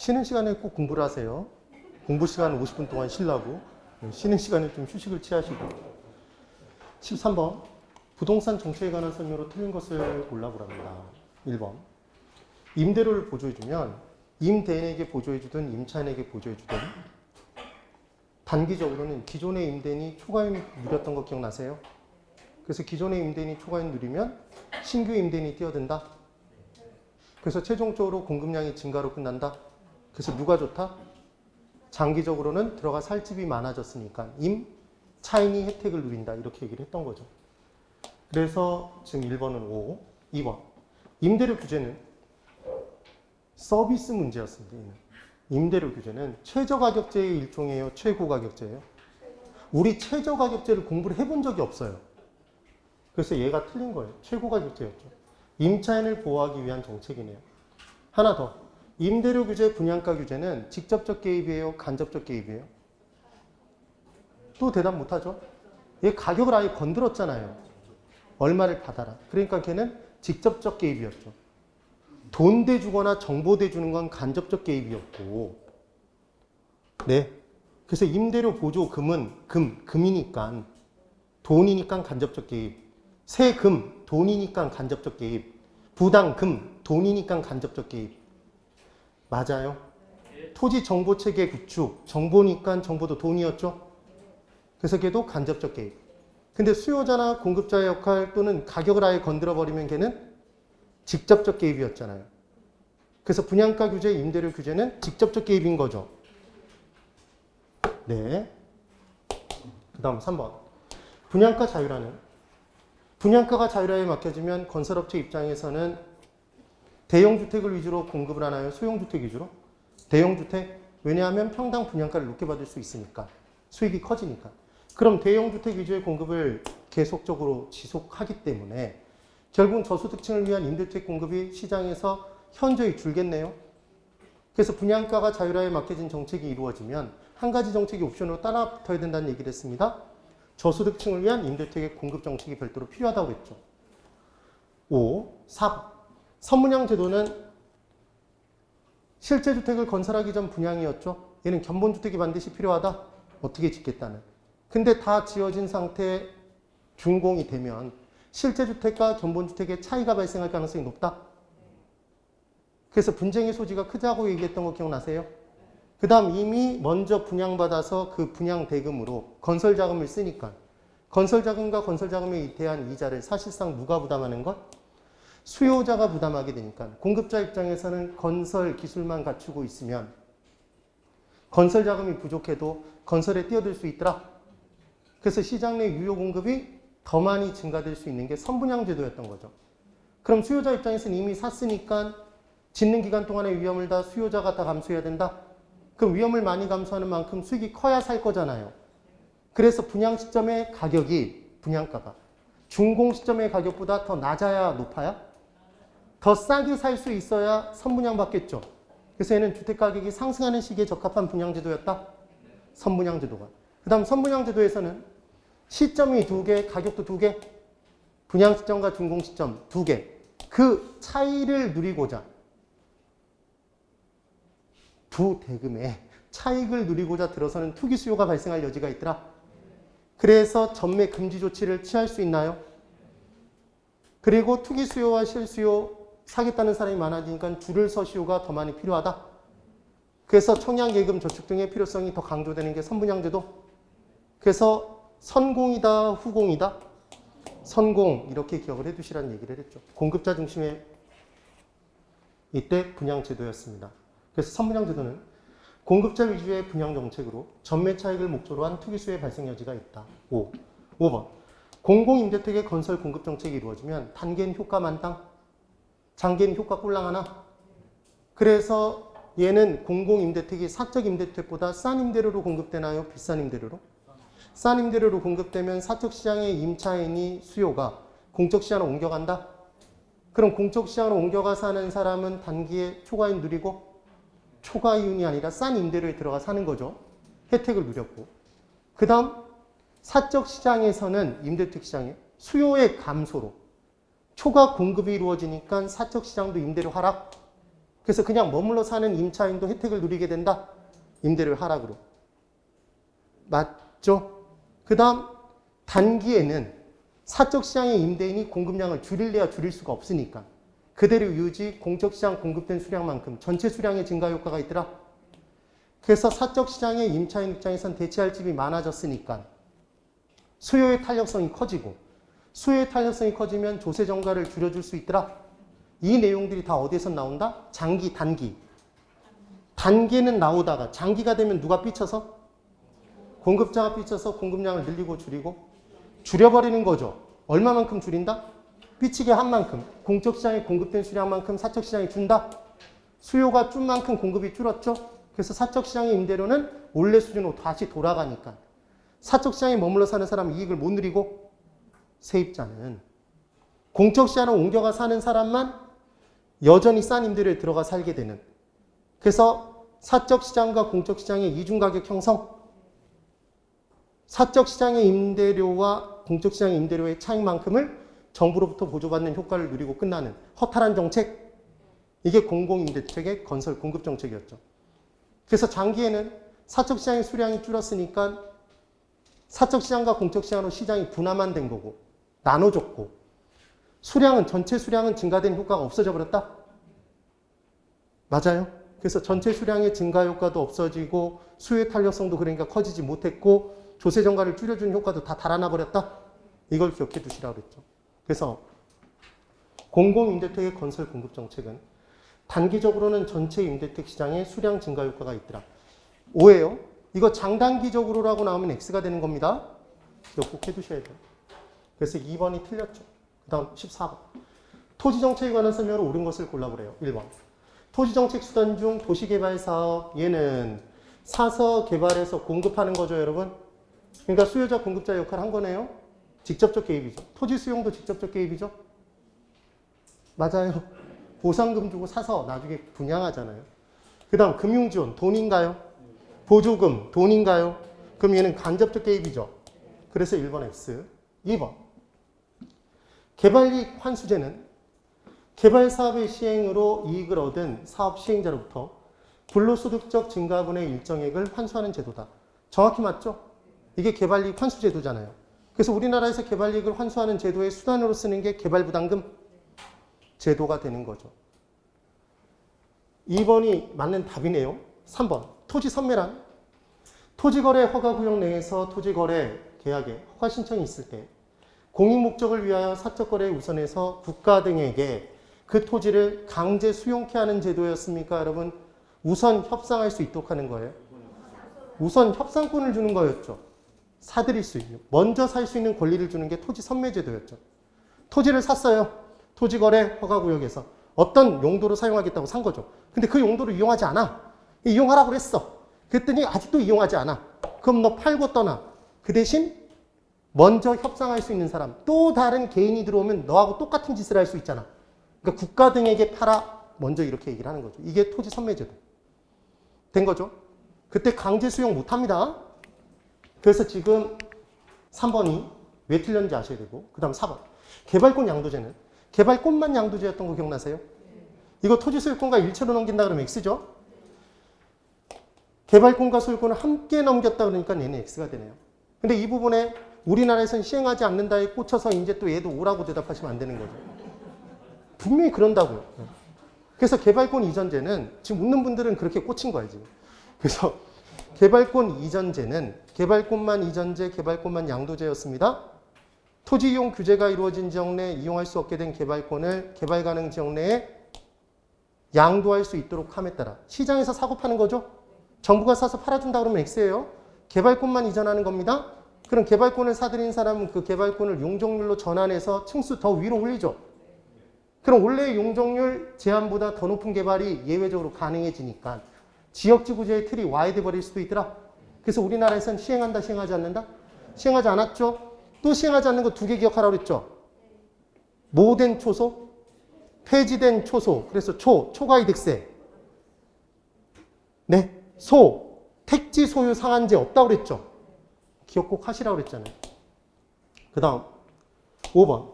쉬는 시간에 꼭 공부를 하세요. 공부 시간 50분 동안 쉬려고. 쉬는 시간에 좀 휴식을 취하시고. 13번. 부동산 정책에 관한 설명으로 틀린 것을 골라보랍니다. 1번. 임대료를 보조해주면 임대인에게 보조해주든 임차인에게 보조해주든 단기적으로는 기존의 임대인이 초과임 누렸던 거 기억나세요? 그래서 기존의 임대인이 초과임 누리면 신규 임대인이 뛰어든다. 그래서 최종적으로 공급량이 증가로 끝난다. 그래서 누가 좋다? 장기적으로는 들어가 살 집이 많아졌으니까 차인이 혜택을 누린다. 이렇게 얘기를 했던 거죠. 그래서 지금 1번은 O, 2번. 임대료 규제는 서비스 문제였습니다. 임대료 규제는 최저가격제의 일종이에요? 최고가격제예요? 우리 최저가격제를 공부를 해본 적이 없어요. 그래서 얘가 틀린 거예요. 최고가격제였죠. 임차인을 보호하기 위한 정책이네요. 하나 더. 임대료 규제, 분양가 규제는 직접적 개입이에요? 간접적 개입이에요? 또 대답 못하죠? 얘 가격을 아예 건드렸잖아요. 얼마를 받아라. 그러니까 걔는 직접적 개입이었죠. 돈 대주거나 정보 대주는 건 간접적 개입이었고, 네. 그래서 임대료 보조금은 금이니까, 돈이니까 간접적 개입. 세금, 돈이니까 간접적 개입. 부담금, 돈이니까 간접적 개입. 맞아요. 토지 정보 체계 구축, 정보니까 정보도 돈이었죠. 그래서 걔도 간접적 개입. 근데 수요자나 공급자의 역할 또는 가격을 아예 건드려 버리면 걔는 직접적 개입이었잖아요. 그래서 분양가 규제, 임대료 규제는 직접적 개입인 거죠. 네. 그 다음 3번. 분양가 자율화는 분양가가 자율화에 맡겨지면 건설업체 입장에서는 대형주택을 위주로 공급을 하나요? 소형주택 위주로? 대형주택? 왜냐하면 평당 분양가를 높게 받을 수 있으니까. 수익이 커지니까. 그럼 대형주택 위주의 공급을 계속적으로 지속하기 때문에 결국은 저소득층을 위한 임대주택 공급이 시장에서 현저히 줄겠네요. 그래서 분양가가 자율화에 맡겨진 정책이 이루어지면 한 가지 정책이 옵션으로 따라 붙어야 된다는 얘기를 했습니다. 저소득층을 위한 임대주택의 공급 정책이 별도로 필요하다고 했죠. 5. 4. 선분양 제도는 실제 주택을 건설하기 전 분양이었죠. 얘는 견본주택이 반드시 필요하다. 어떻게 짓겠다는. 근데 다 지어진 상태 준공이 되면 실제 주택과 견본주택의 차이가 발생할 가능성이 높다. 그래서 분쟁의 소지가 크다고 얘기했던 거 기억나세요? 그 다음 이미 먼저 분양받아서 그 분양 대금으로 건설자금을 쓰니까 건설자금과 건설자금에 대한 이자를 사실상 누가 부담하는 것? 수요자가 부담하게 되니까 공급자 입장에서는 건설 기술만 갖추고 있으면 건설자금이 부족해도 건설에 뛰어들 수 있더라. 그래서 시장 내 유효 공급이 더 많이 증가될 수 있는 게 선분양 제도였던 거죠. 그럼 수요자 입장에서는 이미 샀으니까 짓는 기간 동안의 위험을 다 수요자가 다 감수해야 된다? 그럼 위험을 많이 감수하는 만큼 수익이 커야 살 거잖아요. 그래서 분양 시점의 가격이, 분양가가 준공 시점의 가격보다 더 낮아야 높아야? 더 싸게 살 수 있어야 선분양 받겠죠. 그래서 얘는 주택가격이 상승하는 시기에 적합한 분양제도였다? 선분양제도가. 그 다음 선분양제도에서는 시점이 2개, 가격도 2개, 분양 시점과 준공 시점 2개. 그 차이를 누리고자 두 대금의 차익을 누리고자 들어서는 투기 수요가 발생할 여지가 있더라. 그래서 전매 금지 조치를 취할 수 있나요? 그리고 투기 수요와 실수요 사겠다는 사람이 많아지니까 줄을 서 수요가 더 많이 필요하다. 그래서 청약예금 저축 등의 필요성이 더 강조되는 게 선분양제도. 그래서 선공이다, 후공이다? 선공 이렇게 기억을 해두시라는 얘기를 했죠. 공급자 중심의 이때 분양제도였습니다. 그래서 선분양제도는 공급자 위주의 분양 정책으로 전매 차익을 목적으로 한 투기 수요의 발생 여지가 있다. 5번. 공공임대택의 건설 공급 정책이 이루어지면 단계는 효과 만땅, 장기는 효과 꼴랑 하나. 그래서 얘는 공공임대택이 사적 임대택보다 싼 임대료로 공급되나요? 비싼 임대료로? 싼 임대료로 공급되면 사적 시장의 임차인이 수요가 공적 시장으로 옮겨간다? 그럼 공적 시장으로 옮겨가 사는 사람은 단기에 초과임 누리고 초과이윤이 아니라 싼 임대료에 들어가 사는 거죠. 혜택을 누렸고. 그 다음 사적 시장에서는 임대주택 시장에 수요의 감소로 초과 공급이 이루어지니까 사적 시장도 임대료 하락. 그래서 그냥 머물러 사는 임차인도 혜택을 누리게 된다. 임대료 하락으로. 맞죠? 그 다음 단기에는 사적시장의 임대인이 공급량을 줄일래야 줄일 수가 없으니까 그대로 유지, 공적시장 공급된 수량만큼 전체 수량의 증가 효과가 있더라. 그래서 사적시장의 임차인 입장에선 대체할 집이 많아졌으니까 수요의 탄력성이 커지고 수요의 탄력성이 커지면 조세 정가를 줄여줄 수 있더라. 이 내용들이 다 어디에서 나온다? 장기, 단기. 단기는 나오다가 장기가 되면 누가 삐쳐서? 공급자가 삐쳐서 공급량을 늘리고 줄이고 줄여버리는 거죠. 얼마만큼 줄인다? 삐치게 한 만큼. 공적시장에 공급된 수량만큼 사적시장이 준다. 수요가 준 만큼 공급이 줄었죠. 그래서 사적시장의 임대료는 원래 수준으로 다시 돌아가니까 사적시장에 머물러 사는 사람은 이익을 못 누리고 세입자는 공적시장으로 옮겨가 사는 사람만 여전히 싼 임대료에 들어가 살게 되는. 그래서 사적시장과 공적시장의 이중가격 형성, 사적시장의 임대료와 공적시장의 임대료의 차이만큼을 정부로부터 보조받는 효과를 누리고 끝나는 허탈한 정책, 이게 공공임대주택의 건설 공급 정책이었죠. 그래서 장기에는 사적시장의 수량이 줄었으니까 사적시장과 공적시장으로 시장이 분화만 된 거고 나눠줬고 수량은 전체 수량은 증가된 효과가 없어져 버렸다. 맞아요. 그래서 전체 수량의 증가 효과도 없어지고 수요의 탄력성도 그러니까 커지지 못했고 조세 정가를 줄여주는 효과도 다 달아나 버렸다. 이걸 기억해 두시라고 그랬죠. 그래서 공공임대택의 건설 공급 정책은 단기적으로는 전체 임대택 시장의 수량 증가 효과가 있더라. 오해요. 이거 장단기적으로라고 나오면 X가 되는 겁니다. 이거 꼭 해두셔야 돼요. 그래서 2번이 틀렸죠. 그 다음 14번. 토지정책에 관한 설명으로 옳은 것을 골라보래요. 1번. 토지정책 수단 중 도시개발사업, 얘는 사서 개발해서 공급하는 거죠, 여러분. 그러니까 수요자 공급자 역할을 한 거네요. 직접적 개입이죠. 토지 수용도 직접적 개입이죠. 맞아요. 보상금 주고 사서 나중에 분양하잖아요. 그 다음 금융지원, 돈인가요? 보조금, 돈인가요? 그럼 얘는 간접적 개입이죠. 그래서 1번 X. 2번. 개발이익 환수제는 개발사업의 시행으로 이익을 얻은 사업 시행자로부터 불로소득적 증가분의 일정액을 환수하는 제도다. 정확히 맞죠? 이게 개발이익 환수제도잖아요. 그래서 우리나라에서 개발이익을 환수하는 제도의 수단으로 쓰는 게 개발부담금 제도가 되는 거죠. 2번이 맞는 답이네요. 3번. 토지 선매란 토지거래 허가구역 내에서 토지거래 계약에 허가 신청이 있을 때 공익목적을 위하여 사적거래에 우선해서 국가 등에게 그 토지를 강제 수용케 하는 제도였습니까? 여러분, 우선 협상할 수 있도록 하는 거예요. 우선 협상권을 주는 거였죠. 사들일 수 있는, 먼저 살 수 있는 권리를 주는 게 토지 선매제도였죠. 토지를 샀어요. 토지거래 허가구역에서 어떤 용도로 사용하겠다고 산 거죠. 근데 그 용도를 이용하지 않아. 이용하라고 그랬어. 그랬더니 아직도 이용하지 않아. 그럼 너 팔고 떠나. 그 대신 먼저 협상할 수 있는 사람, 또 다른 개인이 들어오면 너하고 똑같은 짓을 할 수 있잖아. 그러니까 국가 등에게 팔아. 먼저 이렇게 얘기를 하는 거죠. 이게 토지 선매제도. 된 거죠. 그때 강제 수용 못 합니다. 그래서 지금 3번이 왜 틀렸는지 아셔야 되고, 그 다음 4번. 개발권 양도제는 개발권만 양도제였던 거 기억나세요? 이거 토지 소유권과 일체로 넘긴다 그러면 X죠? 개발권과 소유권을 함께 넘겼다 그러니까 얘는 X가 되네요. 근데 이 부분에 우리나라에서는 시행하지 않는다에 꽂혀서 이제 또 얘도 오라고 대답하시면 안 되는 거죠. 분명히 그런다고요. 그래서 개발권 이전제는 지금 웃는 분들은 그렇게 꽂힌 거야, 지금. 그래서 개발권 이전제는 개발권만 이전제, 개발권만 양도제였습니다. 토지 이용 규제가 이루어진 지역 내에 이용할 수 없게 된 개발권을 개발 가능 지역 내에 양도할 수 있도록 함에 따라 시장에서 사고 파는 거죠. 정부가 사서 팔아준다 그러면 X예요. 개발권만 이전하는 겁니다. 그럼 개발권을 사들인 사람은 그 개발권을 용적률로 전환해서 층수 더 위로 올리죠. 그럼 원래 용적률 제한보다 더 높은 개발이 예외적으로 가능해지니까 지역지구제의 틀이 와해돼 버릴 수도 있더라. 그래서 우리나라에서는 시행한다, 시행하지 않는다? 시행하지 않았죠. 또 시행하지 않는 거 두 개 기억하라고 그랬죠. 모된 초소, 폐지된 초소. 그래서 초과이득세. 네, 택지 소유 상한제 없다고 그랬죠. 기억 꼭 하시라고 그랬잖아요. 그 다음 5번.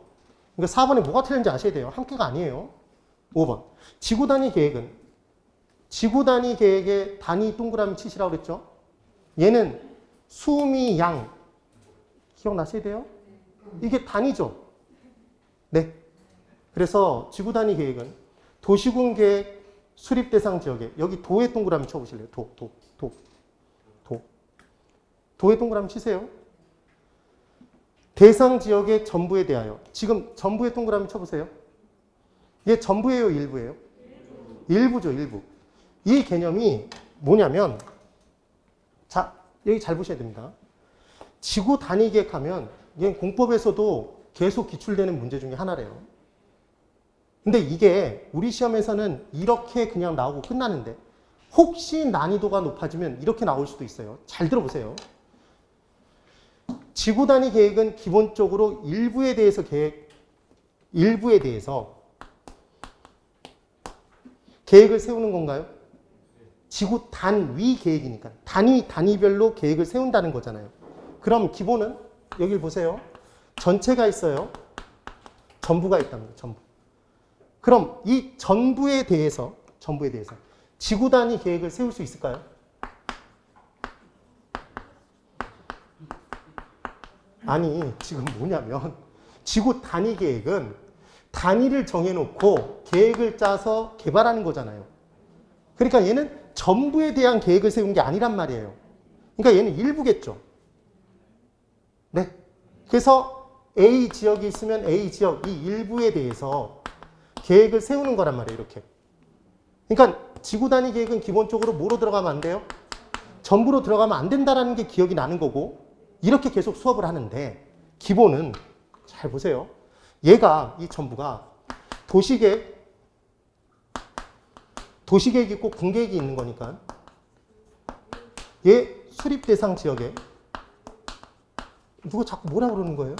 그러니까 4번에 뭐가 틀렸는지 아셔야 돼요. 함께가 아니에요. 5번. 지구단위 계획은 지구 단위 계획의 단위 동그라미 치시라고 그랬죠? 얘는 수미 양. 기억나셔야 돼요? 이게 단위죠? 네. 그래서 지구 단위 계획은 도시군 계획 수립 대상 지역에 여기 도의 동그라미 쳐보실래요? 도의 동그라미 치세요. 대상 지역의 전부에 대하여. 지금 전부의 동그라미 쳐보세요. 얘 전부예요, 일부예요? 일부죠, 일부. 이 개념이 뭐냐면, 자, 여기 잘 보셔야 됩니다. 지구 단위 계획하면, 얘는 공법에서도 계속 기출되는 문제 중에 하나래요. 근데 이게 우리 시험에서는 이렇게 그냥 나오고 끝나는데, 혹시 난이도가 높아지면 이렇게 나올 수도 있어요. 잘 들어보세요. 지구 단위 계획은 기본적으로 일부에 대해서 계획을 세우는 건가요? 지구 단위 계획이니까. 단위별로 계획을 세운다는 거잖아요. 그럼 기본은 여길 보세요. 전체가 있어요. 전부가 있답니다. 전부. 그럼 이 전부에 대해서 지구 단위 계획을 세울 수 있을까요? 아니, 지금 뭐냐면 지구 단위 계획은 단위를 정해놓고 계획을 짜서 개발하는 거잖아요. 그러니까 얘는 전부에 대한 계획을 세운 게 아니란 말이에요. 그러니까 얘는 일부겠죠. 네. 그래서 A 지역이 있으면 A 지역, 이 일부에 대해서 계획을 세우는 거란 말이에요. 이렇게. 그러니까 지구 단위 계획은 기본적으로 뭐로 들어가면 안 돼요? 전부로 들어가면 안 된다는 게 기억이 나는 거고, 이렇게 계속 수업을 하는데 기본은 잘 보세요. 얘가 이 전부가 도시계획 있고 군계획이 있는 거니까 얘 수립 대상 지역에 누가 자꾸 뭐라 그러는 거예요?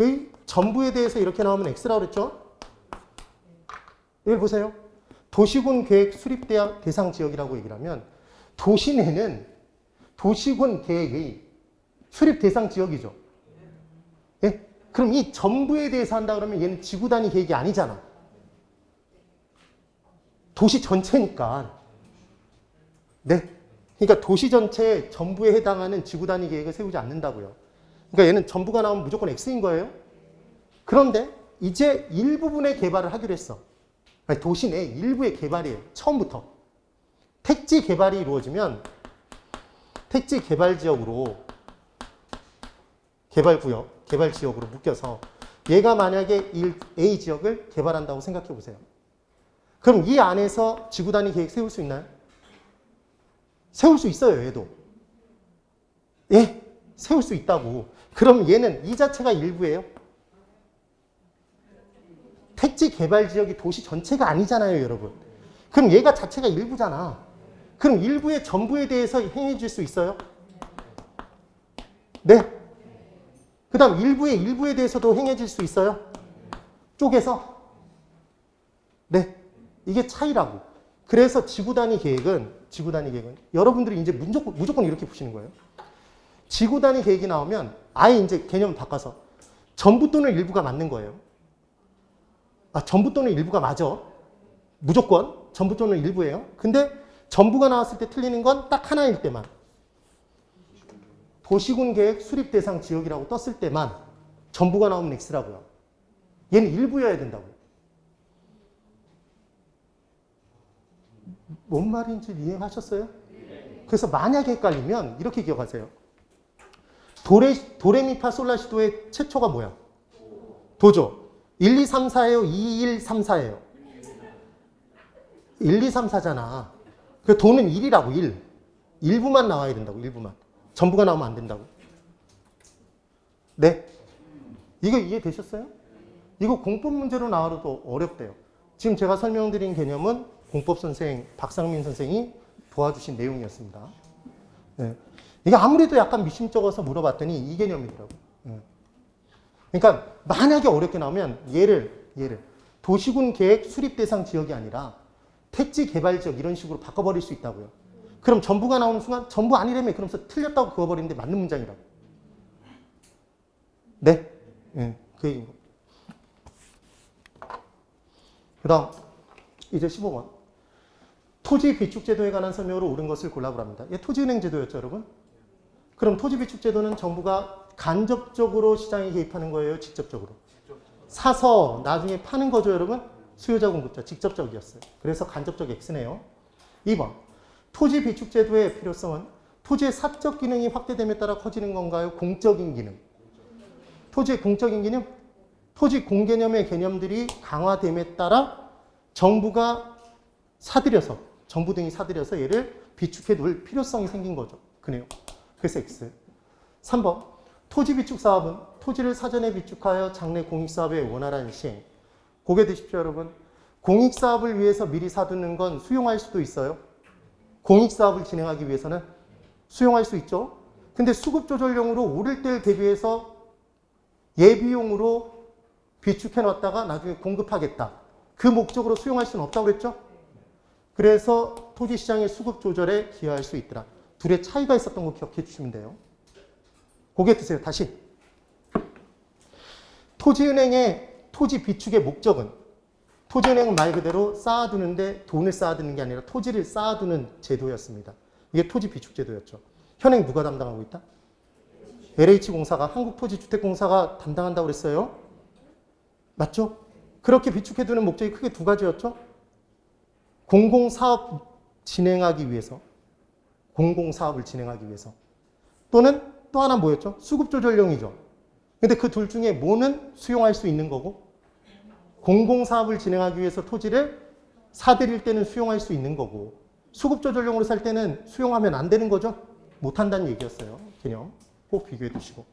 이 전부에 대해서 이렇게 나오면 X라고 그랬죠? 여기 보세요. 도시군 계획 수립 대상 지역이라고 얘기를 하면 도시 내는 도시군 계획의 수립 대상 지역이죠. 예? 그럼 이 전부에 대해서 한다 그러면 얘는 지구 단위 계획이 아니잖아. 도시 전체니까. 네. 그러니까 도시 전체 전부에 해당하는 지구 단위 계획을 세우지 않는다고요. 그러니까 얘는 전부가 나오면 무조건 X인 거예요. 그런데 이제 일부분의 개발을 하기로 했어. 아니, 도시 내 일부의 개발이에요. 처음부터. 택지 개발이 이루어지면 택지 개발 지역으로 개발 지역으로 묶여서 얘가 만약에 A 지역을 개발한다고 생각해 보세요. 그럼 이 안에서 지구 단위 계획 세울 수 있나요? 세울 수 있어요, 얘도. 예, 세울 수 있다고. 그럼 얘는 이 자체가 일부예요? 택지 개발 지역이 도시 전체가 아니잖아요, 여러분. 그럼 얘가 자체가 일부잖아. 그럼 일부의 전부에 대해서 행해질 수 있어요? 네. 그 다음 일부에 대해서도 행해질 수 있어요? 쪼개서? 네. 이게 차이라고. 그래서 지구 단위 계획은 여러분들이 이제 무조건 이렇게 보시는 거예요. 지구 단위 계획이 나오면 아예 이제 개념을 바꿔서 전부 또는 일부가 맞는 거예요. 아, 전부 또는 일부가 맞아. 무조건 전부 또는 일부예요. 근데 전부가 나왔을 때 틀리는 건 딱 하나일 때만. 도시군 계획 수립 대상 지역이라고 떴을 때만 전부가 나오면 X라고요. 얘는 일부여야 된다고요. 뭔 말인지 이해하셨어요? 그래서 만약에 헷갈리면 이렇게 기억하세요. 도레미파솔라시도의 최초가 뭐야? 도죠. 1, 2, 3, 4예요? 2, 1, 3, 4예요? 1, 2, 3, 4잖아. 그 도는 1이라고, 1. 일부만 나와야 된다고, 일부만. 전부가 나오면 안 된다고. 네. 이거 이해되셨어요? 이거 공법 문제로 나와도 어렵대요. 지금 제가 설명드린 개념은 공법 선생, 박상민 선생이 도와주신 내용이었습니다. 네. 이게 아무래도 약간 미심쩍어서 물어봤더니 이 개념이더라고. 네. 그러니까 만약에 어렵게 나오면 얘를 도시군 계획 수립 대상 지역이 아니라 택지 개발 지역 이런 식으로 바꿔버릴 수 있다고요. 그럼 전부가 나오는 순간 전부 아니라며 그러면서 틀렸다고 그어버리는데 맞는 문장이라고. 네. 네. 그 얘기인 거. 그 다음 이제 15번. 토지 비축 제도에 관한 설명으로 옳은 것을 골라보랍니다. 이게 토지은행 제도였죠, 여러분? 그럼 토지 비축 제도는 정부가 간접적으로 시장에 개입하는 거예요, 직접적으로? 사서 나중에 파는 거죠, 여러분? 수요자 공급자, 직접적이었어요. 그래서 간접적 X네요. 2번. 토지 비축 제도의 필요성은 토지의 사적 기능이 확대됨에 따라 커지는 건가요? 공적인 기능. 토지의 공적인 기능? 토지 공개념의 개념들이 강화됨에 따라 정부가 사들여서, 정부 등이 사들여서 얘를 비축해 놓을 필요성이 생긴 거죠. 그네요. 그래서 X. 3번. 토지 비축 사업은 토지를 사전에 비축하여 장래 공익사업의 원활한 시행. 고개 드십시오, 여러분. 공익사업을 위해서 미리 사두는 건 수용할 수도 있어요. 공익사업을 진행하기 위해서는 수용할 수 있죠. 근데 수급조절용으로 오를 때를 대비해서 예비용으로 비축해 놨다가 나중에 공급하겠다. 그 목적으로 수용할 수는 없다고 그랬죠? 그래서 토지시장의 수급조절에 기여할 수 있더라. 둘의 차이가 있었던 거 기억해 주시면 돼요. 고개 드세요. 다시. 토지은행의 토지 비축의 목적은 토지은행은 말 그대로 쌓아두는데 돈을 쌓아두는 게 아니라 토지를 쌓아두는 제도였습니다. 이게 토지 비축 제도였죠. 현행 누가 담당하고 있다? LH공사가, 한국토지주택공사가 담당한다고 그랬어요. 맞죠? 그렇게 비축해두는 목적이 크게 두 가지였죠. 공공사업 진행하기 위해서, 공공사업을 진행하기 위해서. 또는 또 하나 뭐였죠? 수급조절용이죠. 근데 그 둘 중에 뭐는 수용할 수 있는 거고, 공공사업을 진행하기 위해서 토지를 사들일 때는 수용할 수 있는 거고, 수급조절용으로 살 때는 수용하면 안 되는 거죠? 못한다는 얘기였어요. 개념. 꼭 비교해 두시고.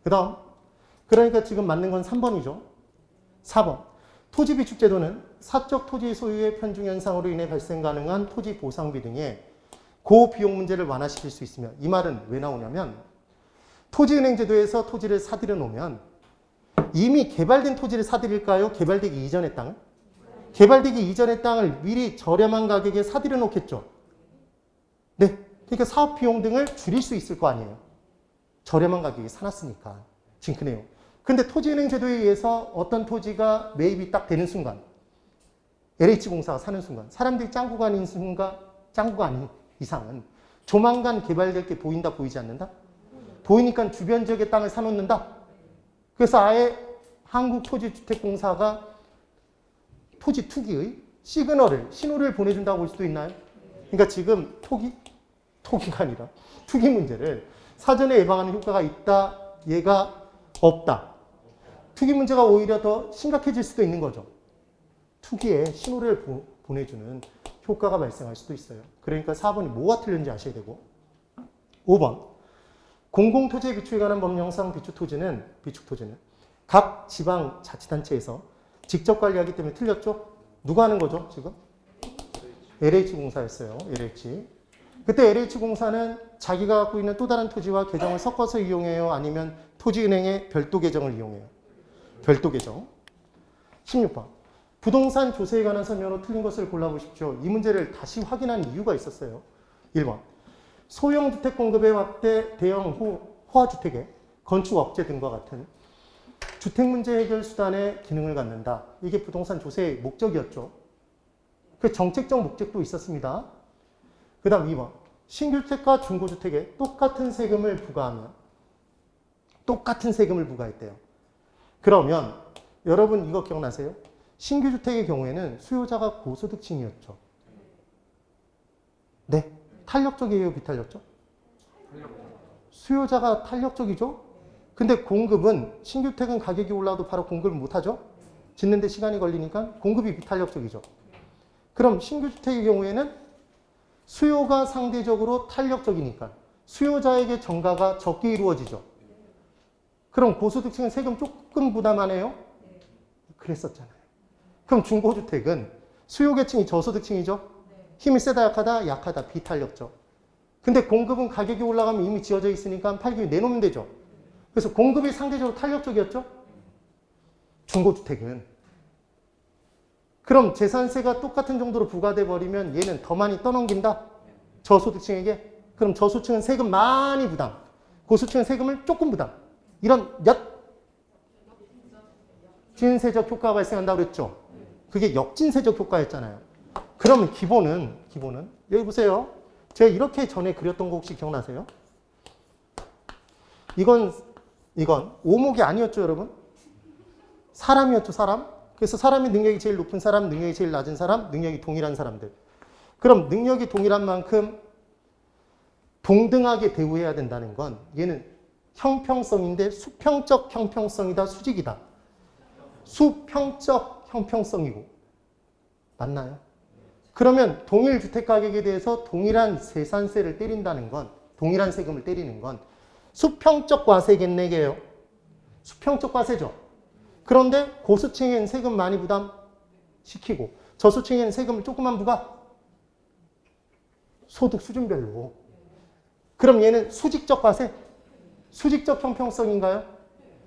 그 다음. 그러니까 지금 맞는 건 3번이죠. 4번. 토지 비축 제도는 사적 토지 소유의 편중 현상으로 인해 발생 가능한 토지 보상비 등의 고비용 문제를 완화시킬 수 있으며, 이 말은 왜 나오냐면 토지은행 제도에서 토지를 사들여 놓으면 이미 개발된 토지를 사들일까요? 개발되기 이전의 땅을? 개발되기 이전의 땅을 미리 저렴한 가격에 사들여 놓겠죠. 네. 그러니까 사업 비용 등을 줄일 수 있을 거 아니에요. 저렴한 가격에 사놨으니까. 지금 그네요. 근데 토지은행 제도에 의해서 어떤 토지가 매입이 딱 되는 순간, LH공사가 사는 순간, 사람들이 짱구가 아닌 순간, 짱구가 아닌 이상은 조만간 개발될 게 보인다, 보이지 않는다? 보이니까 주변 지역의 땅을 사놓는다? 그래서 아예 한국토지주택공사가 토지 투기의 시그널을, 신호를 보내준다고 볼 수도 있나요? 그러니까 지금 토기가 아니라 투기 문제를 사전에 예방하는 효과가 있다, 얘가 없다. 투기 문제가 오히려 더 심각해질 수도 있는 거죠. 투기에 신호를 보내주는 효과가 발생할 수도 있어요. 그러니까 4번이 뭐가 틀렸는지 아셔야 되고. 5번. 공공토지의 비축에 관한 법령상 비축토지는 각 지방자치단체에서 직접 관리하기 때문에 틀렸죠? 누가 하는 거죠, 지금? LH공사였어요, LH. 그때 LH공사는 자기가 갖고 있는 또 다른 토지와 계정을 섞어서 이용해요? 아니면 토지은행의 별도 계정을 이용해요? 별도 계정. 16번. 부동산 조세에 관한 설명으로 틀린 것을 골라보십시오. 이 문제를 다시 확인한 이유가 있었어요. 1번. 소형 주택 공급의 확대, 대형 호화주택의 건축 억제 등과 같은 주택 문제 해결 수단의 기능을 갖는다. 이게 부동산 조세의 목적이었죠. 그 정책적 목적도 있었습니다. 그 다음 2번. 신규주택과 중고주택에 똑같은 세금을 부과하면, 똑같은 세금을 부과했대요. 그러면 여러분 이거 기억나세요? 신규주택의 경우에는 수요자가 고소득층이었죠. 네. 탄력적이에요, 비탄력적? 수요자가 탄력적이죠? 근데 공급은, 신규주택은 가격이 올라도 바로 공급을 못하죠? 짓는데 시간이 걸리니까 공급이 비탄력적이죠. 그럼 신규주택의 경우에는 수요가 상대적으로 탄력적이니까 수요자에게 전가가 적게 이루어지죠. 그럼 고소득층은 세금 조금 부담하네요? 그랬었잖아요. 그럼 중고주택은 수요계층이 저소득층이죠? 힘이 세다, 약하다? 약하다, 비탄력적. 근데 공급은 가격이 올라가면 이미 지어져 있으니까 팔기 위해 내놓으면 되죠. 그래서 공급이 상대적으로 탄력적이었죠? 중고주택은. 그럼 재산세가 똑같은 정도로 부과돼 버리면 얘는 더 많이 떠넘긴다? 저소득층에게? 그럼 저소득층은 세금 많이 부담, 고소득층은 세금을 조금 부담. 이런 역진세적 효과가 발생한다고 그랬죠? 그게 역진세적 효과였잖아요. 그러면 기본은 여기 보세요. 제가 이렇게 전에 그렸던 거 혹시 기억나세요? 이건 오목이 아니었죠, 여러분? 사람이었죠, 사람? 그래서 사람이 능력이 제일 높은 사람, 능력이 제일 낮은 사람, 능력이 동일한 사람들. 그럼 능력이 동일한 만큼 동등하게 대우해야 된다는 건 얘는 형평성인데 수평적 형평성이다, 수직이다. 수평적 형평성이고. 맞나요? 그러면 동일 주택가격에 대해서 동일한 세산세를 때린다는 건, 동일한 세금을 때리는 건 수평적 과세겠네, 이게요. 수평적 과세죠. 그런데 고수층에는 세금 많이 부담시키고 저수층에는 세금을 조금만 부과. 소득 수준별로. 그럼 얘는 수직적 과세? 수직적 형평성인가요?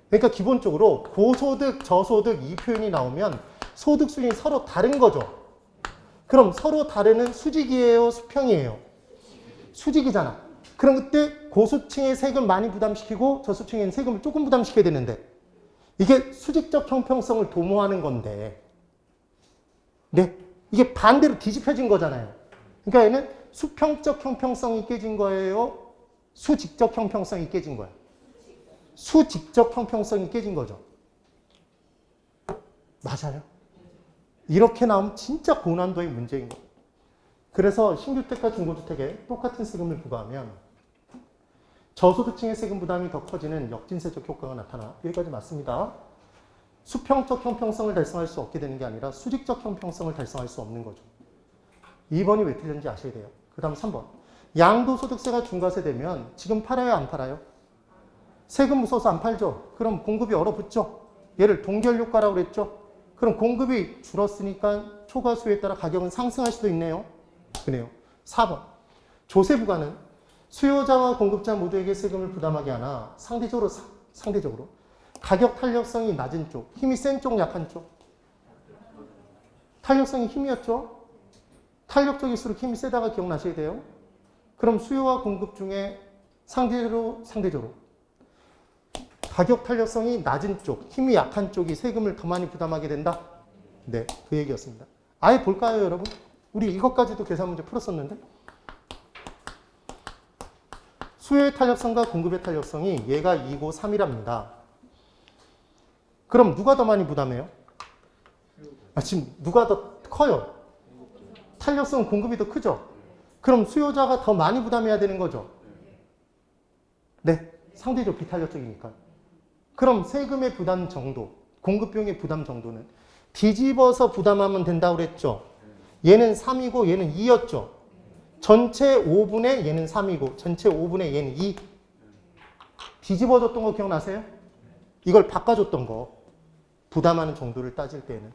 그러니까 기본적으로 고소득, 저소득 이 표현이 나오면 소득 수준이 서로 다른 거죠. 그럼 서로 다르는 수직이에요, 수평이에요? 수직이잖아. 그럼 그때 고수층에 세금 많이 부담시키고 저수층에는 세금을 조금 부담시켜야 되는데 이게 수직적 형평성을 도모하는 건데 네, 이게 반대로 뒤집혀진 거잖아요. 그러니까 얘는 수평적 형평성이 깨진 거예요? 수직적 형평성이 깨진 거예요? 수직적 형평성이 깨진 거죠. 맞아요. 이렇게 나오면 진짜 고난도의 문제인 거예요. 그래서 신주택과 중고주택에 똑같은 세금을 부과하면 저소득층의 세금 부담이 더 커지는 역진세적 효과가 나타나. 여기까지 맞습니다. 수평적 형평성을 달성할 수 없게 되는 게 아니라 수직적 형평성을 달성할 수 없는 거죠. 2번이 왜 틀렸는지 아셔야 돼요. 그 다음 3번. 양도소득세가 중과세되면 지금 팔아요, 안 팔아요? 세금 무서워서 안 팔죠. 그럼 공급이 얼어붙죠. 얘를 동결효과라고 그랬죠. 그럼 공급이 줄었으니까 초과수에 따라 가격은 상승할 수도 있네요. 그래요. 4번. 조세 부과는 수요자와 공급자 모두에게 세금을 부담하게 하나 상대적으로 가격 탄력성이 낮은 쪽, 힘이 센 쪽, 약한 쪽. 탄력성이 힘이었죠. 탄력적일수록 힘이 세다가 기억나셔야 돼요. 그럼 수요와 공급 중에 상대적으로 가격 탄력성이 낮은 쪽, 힘이 약한 쪽이 세금을 더 많이 부담하게 된다? 네, 그 얘기였습니다. 아예 볼까요, 여러분? 우리 이것까지도 계산 문제 풀었었는데. 수요의 탄력성과 공급의 탄력성이 얘가 2고 3이랍니다. 그럼 누가 더 많이 부담해요? 지금 누가 더 커요? 탄력성은 공급이 더 크죠? 그럼 수요자가 더 많이 부담해야 되는 거죠? 네, 상대적 비탄력적이니까. 그럼 세금의 부담 정도, 공급 비용의 부담 정도는 뒤집어서 부담하면 된다고 그랬죠? 얘는 3이고 얘는 2였죠? 전체 5분의 얘는 3이고 전체 5분의 얘는 2. 뒤집어줬던 거 기억나세요? 이걸 바꿔줬던 거. 부담하는 정도를 따질 때는.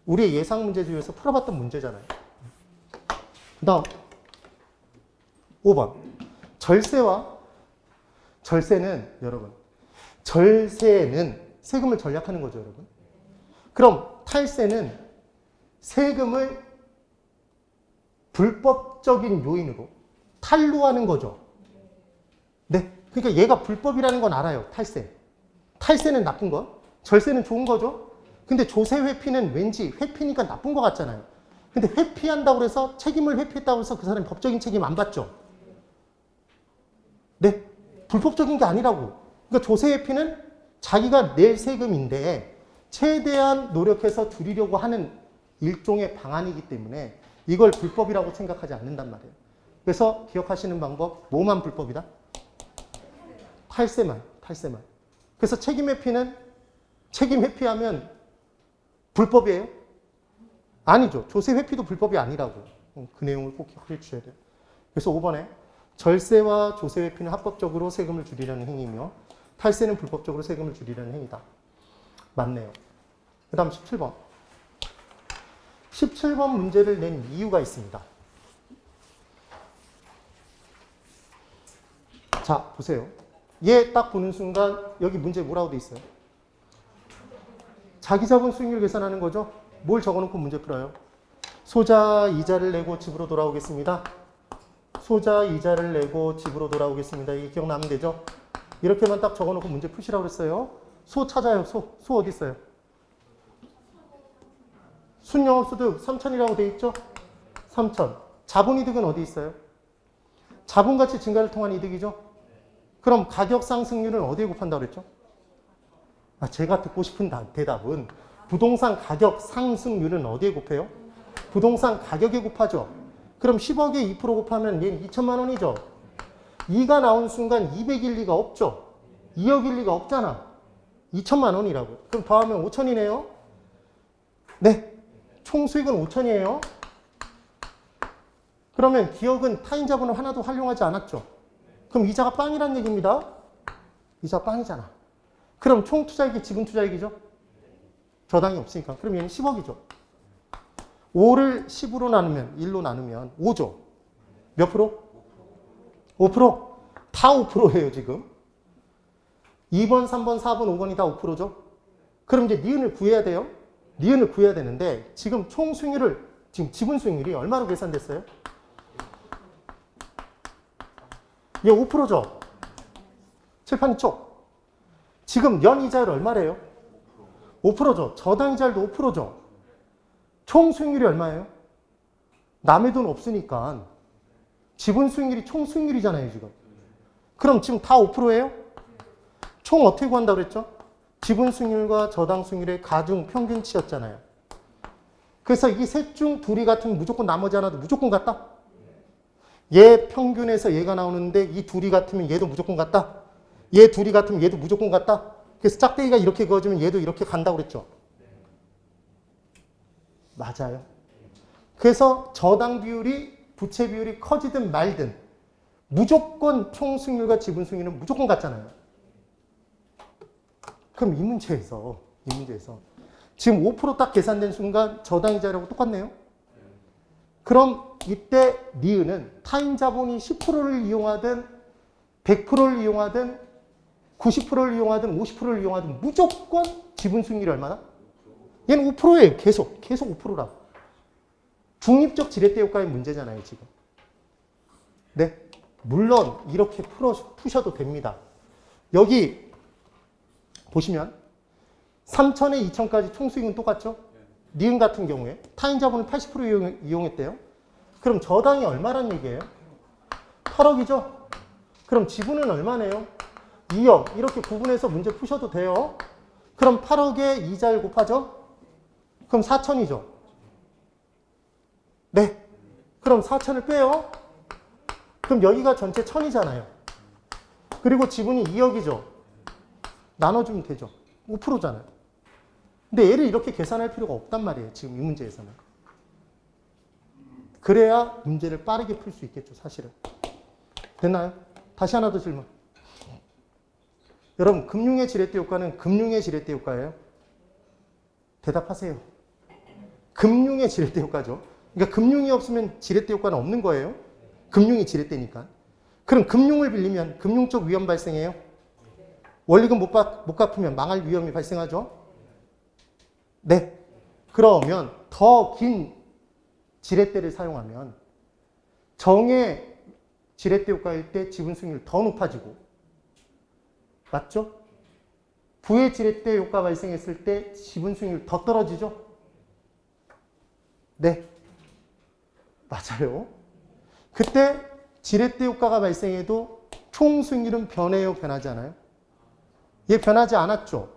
우리의 예상 문제 중에서 풀어봤던 문제잖아요. 그 다음 5번. 절세는 여러분, 절세는 세금을 절약하는 거죠, 여러분. 그럼 탈세는 세금을 불법적인 요인으로 탈루하는 거죠. 네. 그러니까 얘가 불법이라는 건 알아요, 탈세. 탈세는 나쁜 거, 절세는 좋은 거죠. 근데 조세 회피는 왠지 회피니까 나쁜 것 같잖아요. 근데 회피한다고 해서 책임을 회피했다고 해서 그 사람이 법적인 책임 안 받죠. 네. 불법적인 게 아니라고. 그러니까 조세 회피는 자기가 낼 세금인데 최대한 노력해서 줄이려고 하는 일종의 방안이기 때문에 이걸 불법이라고 생각하지 않는단 말이에요. 그래서 기억하시는 방법, 뭐만 불법이다? 탈세만. 그래서 책임 회피하면 불법이에요? 아니죠. 조세 회피도 불법이 아니라고. 그 내용을 꼭 기억해 주셔야 돼요. 그래서 5번에 절세와 조세 회피는 합법적으로 세금을 줄이려는 행위이며 탈세는 불법적으로 세금을 줄이려는 행위다. 맞네요. 그 다음 17번. 17번 문제를 낸 이유가 있습니다. 자, 보세요. 얘 딱 보는 순간 여기 문제 뭐라고 돼 있어요? 자기 자본 수익률 계산하는 거죠? 뭘 적어놓고 문제 풀어요? 소자 이자를 내고 집으로 돌아오겠습니다. 소자 이자를 내고 집으로 돌아오겠습니다. 이게 기억나면 되죠? 이렇게만 딱 적어놓고 문제 푸시라고 그랬어요. 소 찾아요. 소 어디 있어요? 순영업소득 3,000이라고 돼 있죠? 3천. 자본이득은 어디 있어요? 자본가치 증가를 통한 이득이죠? 그럼 가격 상승률은 어디에 곱한다고 그랬죠? 제가 듣고 싶은 대답은 부동산 가격 상승률은 어디에 곱해요? 부동산 가격에 곱하죠. 그럼 10억에 2% 곱하면 얘는 2천만 원이죠. 2가 나온 순간 200일 리가 없죠. 2억일 리가 없잖아. 2천만 원이라고. 그럼 더하면 5천이네요. 네. 총 수익은 5천이에요. 그러면 기업은 타인 자본을 하나도 활용하지 않았죠. 그럼 이자가 빵이란 얘기입니다. 이자 빵이잖아. 그럼 총 투자액이 지분 투자액이죠? 저당이 없으니까. 그럼 얘는 10억이죠. 5를 10으로 나누면 1로 나누면 5죠. 몇 프로? 5%? 다 5%예요, 지금. 2번, 3번, 4번, 5번이 다 5%죠. 그럼 이제 니은을 구해야 돼요. 니은을 구해야 되는데 지금 총 수익률을 지금 지분 수익률이 얼마로 계산됐어요? 얘 5%죠. 칠판 쪽. 지금 연이자율 얼마래요? 5%죠. 저당이자율도 5%죠. 총 수익률이 얼마예요? 남의 돈 없으니까 지분 수익률이 총 수익률이잖아요, 지금. 그럼 지금 다 5%예요? 총 어떻게 구한다고 그랬죠? 지분 수익률과 저당 수익률의 가중 평균치였잖아요. 그래서 이 셋 중 둘이 같으면 무조건 나머지 하나도 무조건 같다? 얘 평균에서 얘가 나오는데 이 둘이 같으면 얘도 무조건 같다? 얘 둘이 같으면 얘도 무조건 같다? 그래서 짝대기가 이렇게 그어지면 얘도 이렇게 간다고 그랬죠? 맞아요. 그래서 저당 비율이 부채 비율이 커지든 말든 무조건 총 수익률과 지분 수익률은 무조건 같잖아요. 그럼 이 문제에서 지금 5% 계산된 순간 저당이자라고 똑같네요. 그럼 이때 니은은 타인 자본이 10%를 이용하든 100%를 이용하든 90%를 이용하든 50%를 이용하든 무조건 지분 수익률이 얼마나? 얘는 5%예요. 계속 5%라고. 중립적 지렛대 효과의 문제잖아요, 지금. 네. 물론 이렇게 푸셔도 됩니다. 여기 보시면 3천에 2천까지 총수익은 똑같죠? 니은 같은 경우에 타인 자본을 80% 이용했대요. 그럼 저당이 얼마란 얘기예요? 8억이죠? 그럼 지분은 얼마네요? 2억. 이렇게 구분해서 문제 푸셔도 돼요. 그럼 8억에 이자를 곱하죠? 그럼 4천이죠? 네. 그럼 4천을 빼요. 그럼 여기가 전체 1000이잖아요. 그리고 지분이 2억이죠? 나눠주면 되죠. 5%잖아요. 근데 얘를 이렇게 계산할 필요가 없단 말이에요. 지금 이 문제에서는. 그래야 문제를 빠르게 풀 수 있겠죠. 사실은. 됐나요? 다시 하나 더 질문. 여러분, 금융의 지렛대 효과는 금융의 지렛대 효과예요? 대답하세요. 금융의 지렛대 효과죠. 그러니까 금융이 없으면 지렛대 효과는 없는 거예요. 금융이 지렛대니까. 그럼 금융을 빌리면 금융적 위험 발생해요? 원리금 못 갚으면 망할 위험이 발생하죠? 네. 그러면 더 긴 지렛대를 사용하면 정의 지렛대 효과일 때 지분 수익률이 더 높아지고 맞죠? 부의 지렛대 효과 발생했을 때 지분 수익률이 더 떨어지죠? 네. 맞아요. 그때 지렛대 효과가 발생해도 총 수익률은 변해요? 변하지 않아요? 얘 변하지 않았죠?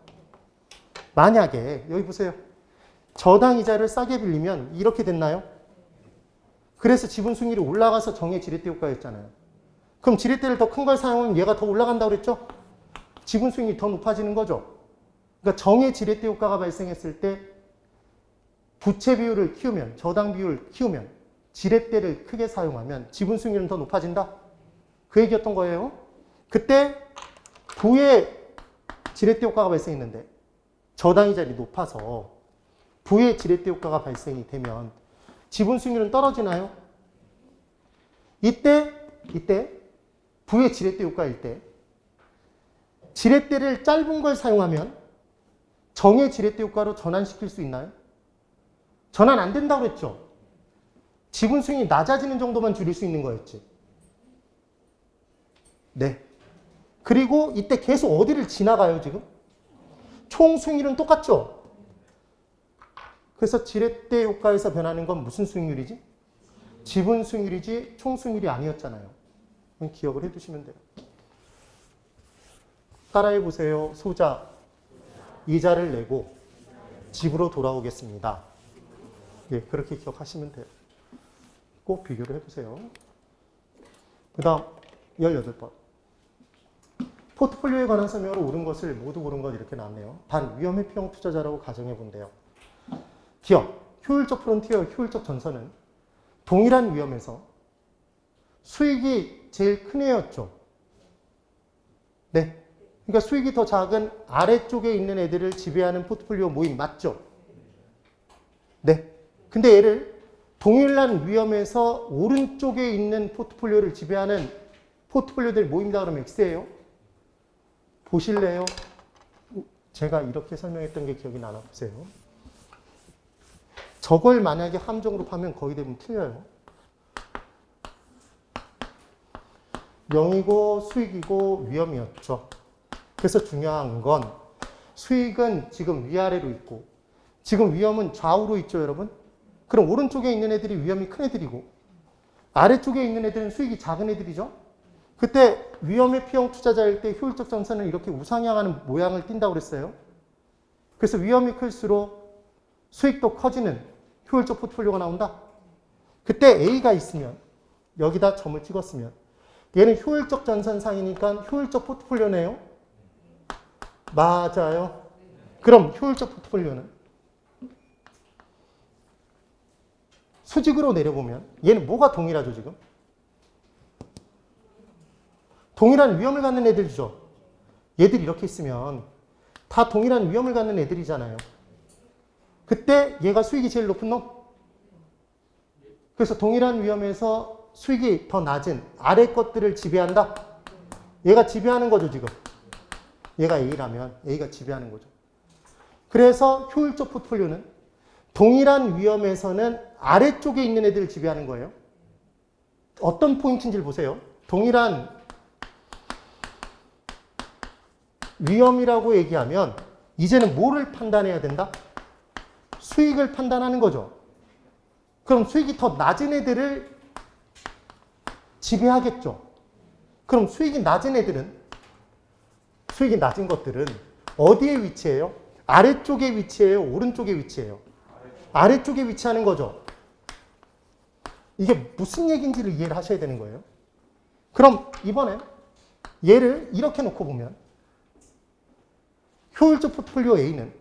만약에 여기 보세요. 저당 이자를 싸게 빌리면 이렇게 됐나요? 그래서 지분 수익률이 올라가서 정의 지렛대 효과였잖아요. 그럼 지렛대를 더 큰 걸 사용하면 얘가 더 올라간다고 그랬죠? 지분 수익률이 더 높아지는 거죠. 그러니까 정의 지렛대 효과가 발생했을 때 부채 비율을 키우면, 저당 비율을 키우면, 지렛대를 크게 사용하면 지분 수익률은 더 높아진다? 그 얘기였던 거예요. 그때 부의 지렛대 효과가 발생했는데 저당이자율이 높아서 부의 지렛대 효과가 발생이 되면 지분 수익률은 떨어지나요? 이때 부의 지렛대 효과일 때 지렛대를 짧은 걸 사용하면 정의 지렛대 효과로 전환시킬 수 있나요? 전환 안 된다고 그랬죠? 지분 수익이 낮아지는 정도만 줄일 수 있는 거였지. 네. 그리고 이때 계속 어디를 지나가요, 지금? 총 수익률은 똑같죠? 그래서 지렛대 효과에서 변하는 건 무슨 수익률이지? 지분 승률이지 총 승률이 아니었잖아요. 기억을 해두시면 돼요. 따라해 보세요. 소자 이자를 내고 집으로 돌아오겠습니다. 예, 그렇게 기억하시면 돼요. 꼭 비교를 해보세요. 그 다음 18번. 포트폴리오에 관한 설명으로 옳은 것을 모두 고른 것 이렇게 나왔네요. 단 위험의 피용 투자자라고 가정해 본대요. 기업, 효율적 프론티어, 효율적 전선은 동일한 위험에서 수익이 제일 큰 애였죠. 네. 그러니까 수익이 더 작은 아래쪽에 있는 애들을 지배하는 포트폴리오 모임 맞죠? 네. 근데 얘를 동일한 위험에서 오른쪽에 있는 포트폴리오를 지배하는 포트폴리오들 모임이다 그러면 X예요. 보실래요? 제가 이렇게 설명했던 게 기억이 나나 보세요. 저걸 만약에 함정으로 파면 거의 대부분 틀려요. 0이고 수익이고 위험이었죠. 그래서 중요한 건 수익은 지금 위아래로 있고 지금 위험은 좌우로 있죠, 여러분? 그럼 오른쪽에 있는 애들이 위험이 큰 애들이고 아래쪽에 있는 애들은 수익이 작은 애들이죠? 그때 위험의 피용 투자자일 때 효율적 전선은 이렇게 우상향하는 모양을 띈다고 그랬어요. 그래서 위험이 클수록 수익도 커지는 효율적 포트폴리오가 나온다. 그때 A가 있으면 여기다 점을 찍었으면 얘는 효율적 전선상이니까 효율적 포트폴리오네요. 맞아요. 그럼 효율적 포트폴리오는 수직으로 내려보면 얘는 뭐가 동일하죠, 지금? 동일한 위험을 갖는 애들이죠. 얘들이 이렇게 있으면 다 동일한 위험을 갖는 애들이잖아요. 그때 얘가 수익이 제일 높은 놈? 그래서 동일한 위험에서 수익이 더 낮은 아래 것들을 지배한다? 얘가 지배하는 거죠, 지금. 얘가 A라면 A가 지배하는 거죠. 그래서 효율적 포트폴리오는 동일한 위험에서는 아래쪽에 있는 애들을 지배하는 거예요. 어떤 포인트인지를 보세요. 동일한 위험이라고 얘기하면 이제는 뭐를 판단해야 된다? 수익을 판단하는 거죠. 그럼 수익이 더 낮은 애들을 지배하겠죠. 그럼 수익이 낮은 애들은, 수익이 낮은 것들은 어디에 위치해요? 아래쪽에 위치해요? 오른쪽에 위치해요? 아래쪽에 위치하는 거죠. 이게 무슨 얘기인지를 이해를 하셔야 되는 거예요. 그럼 이번엔 얘를 이렇게 놓고 보면 효율적 포트폴리오 A는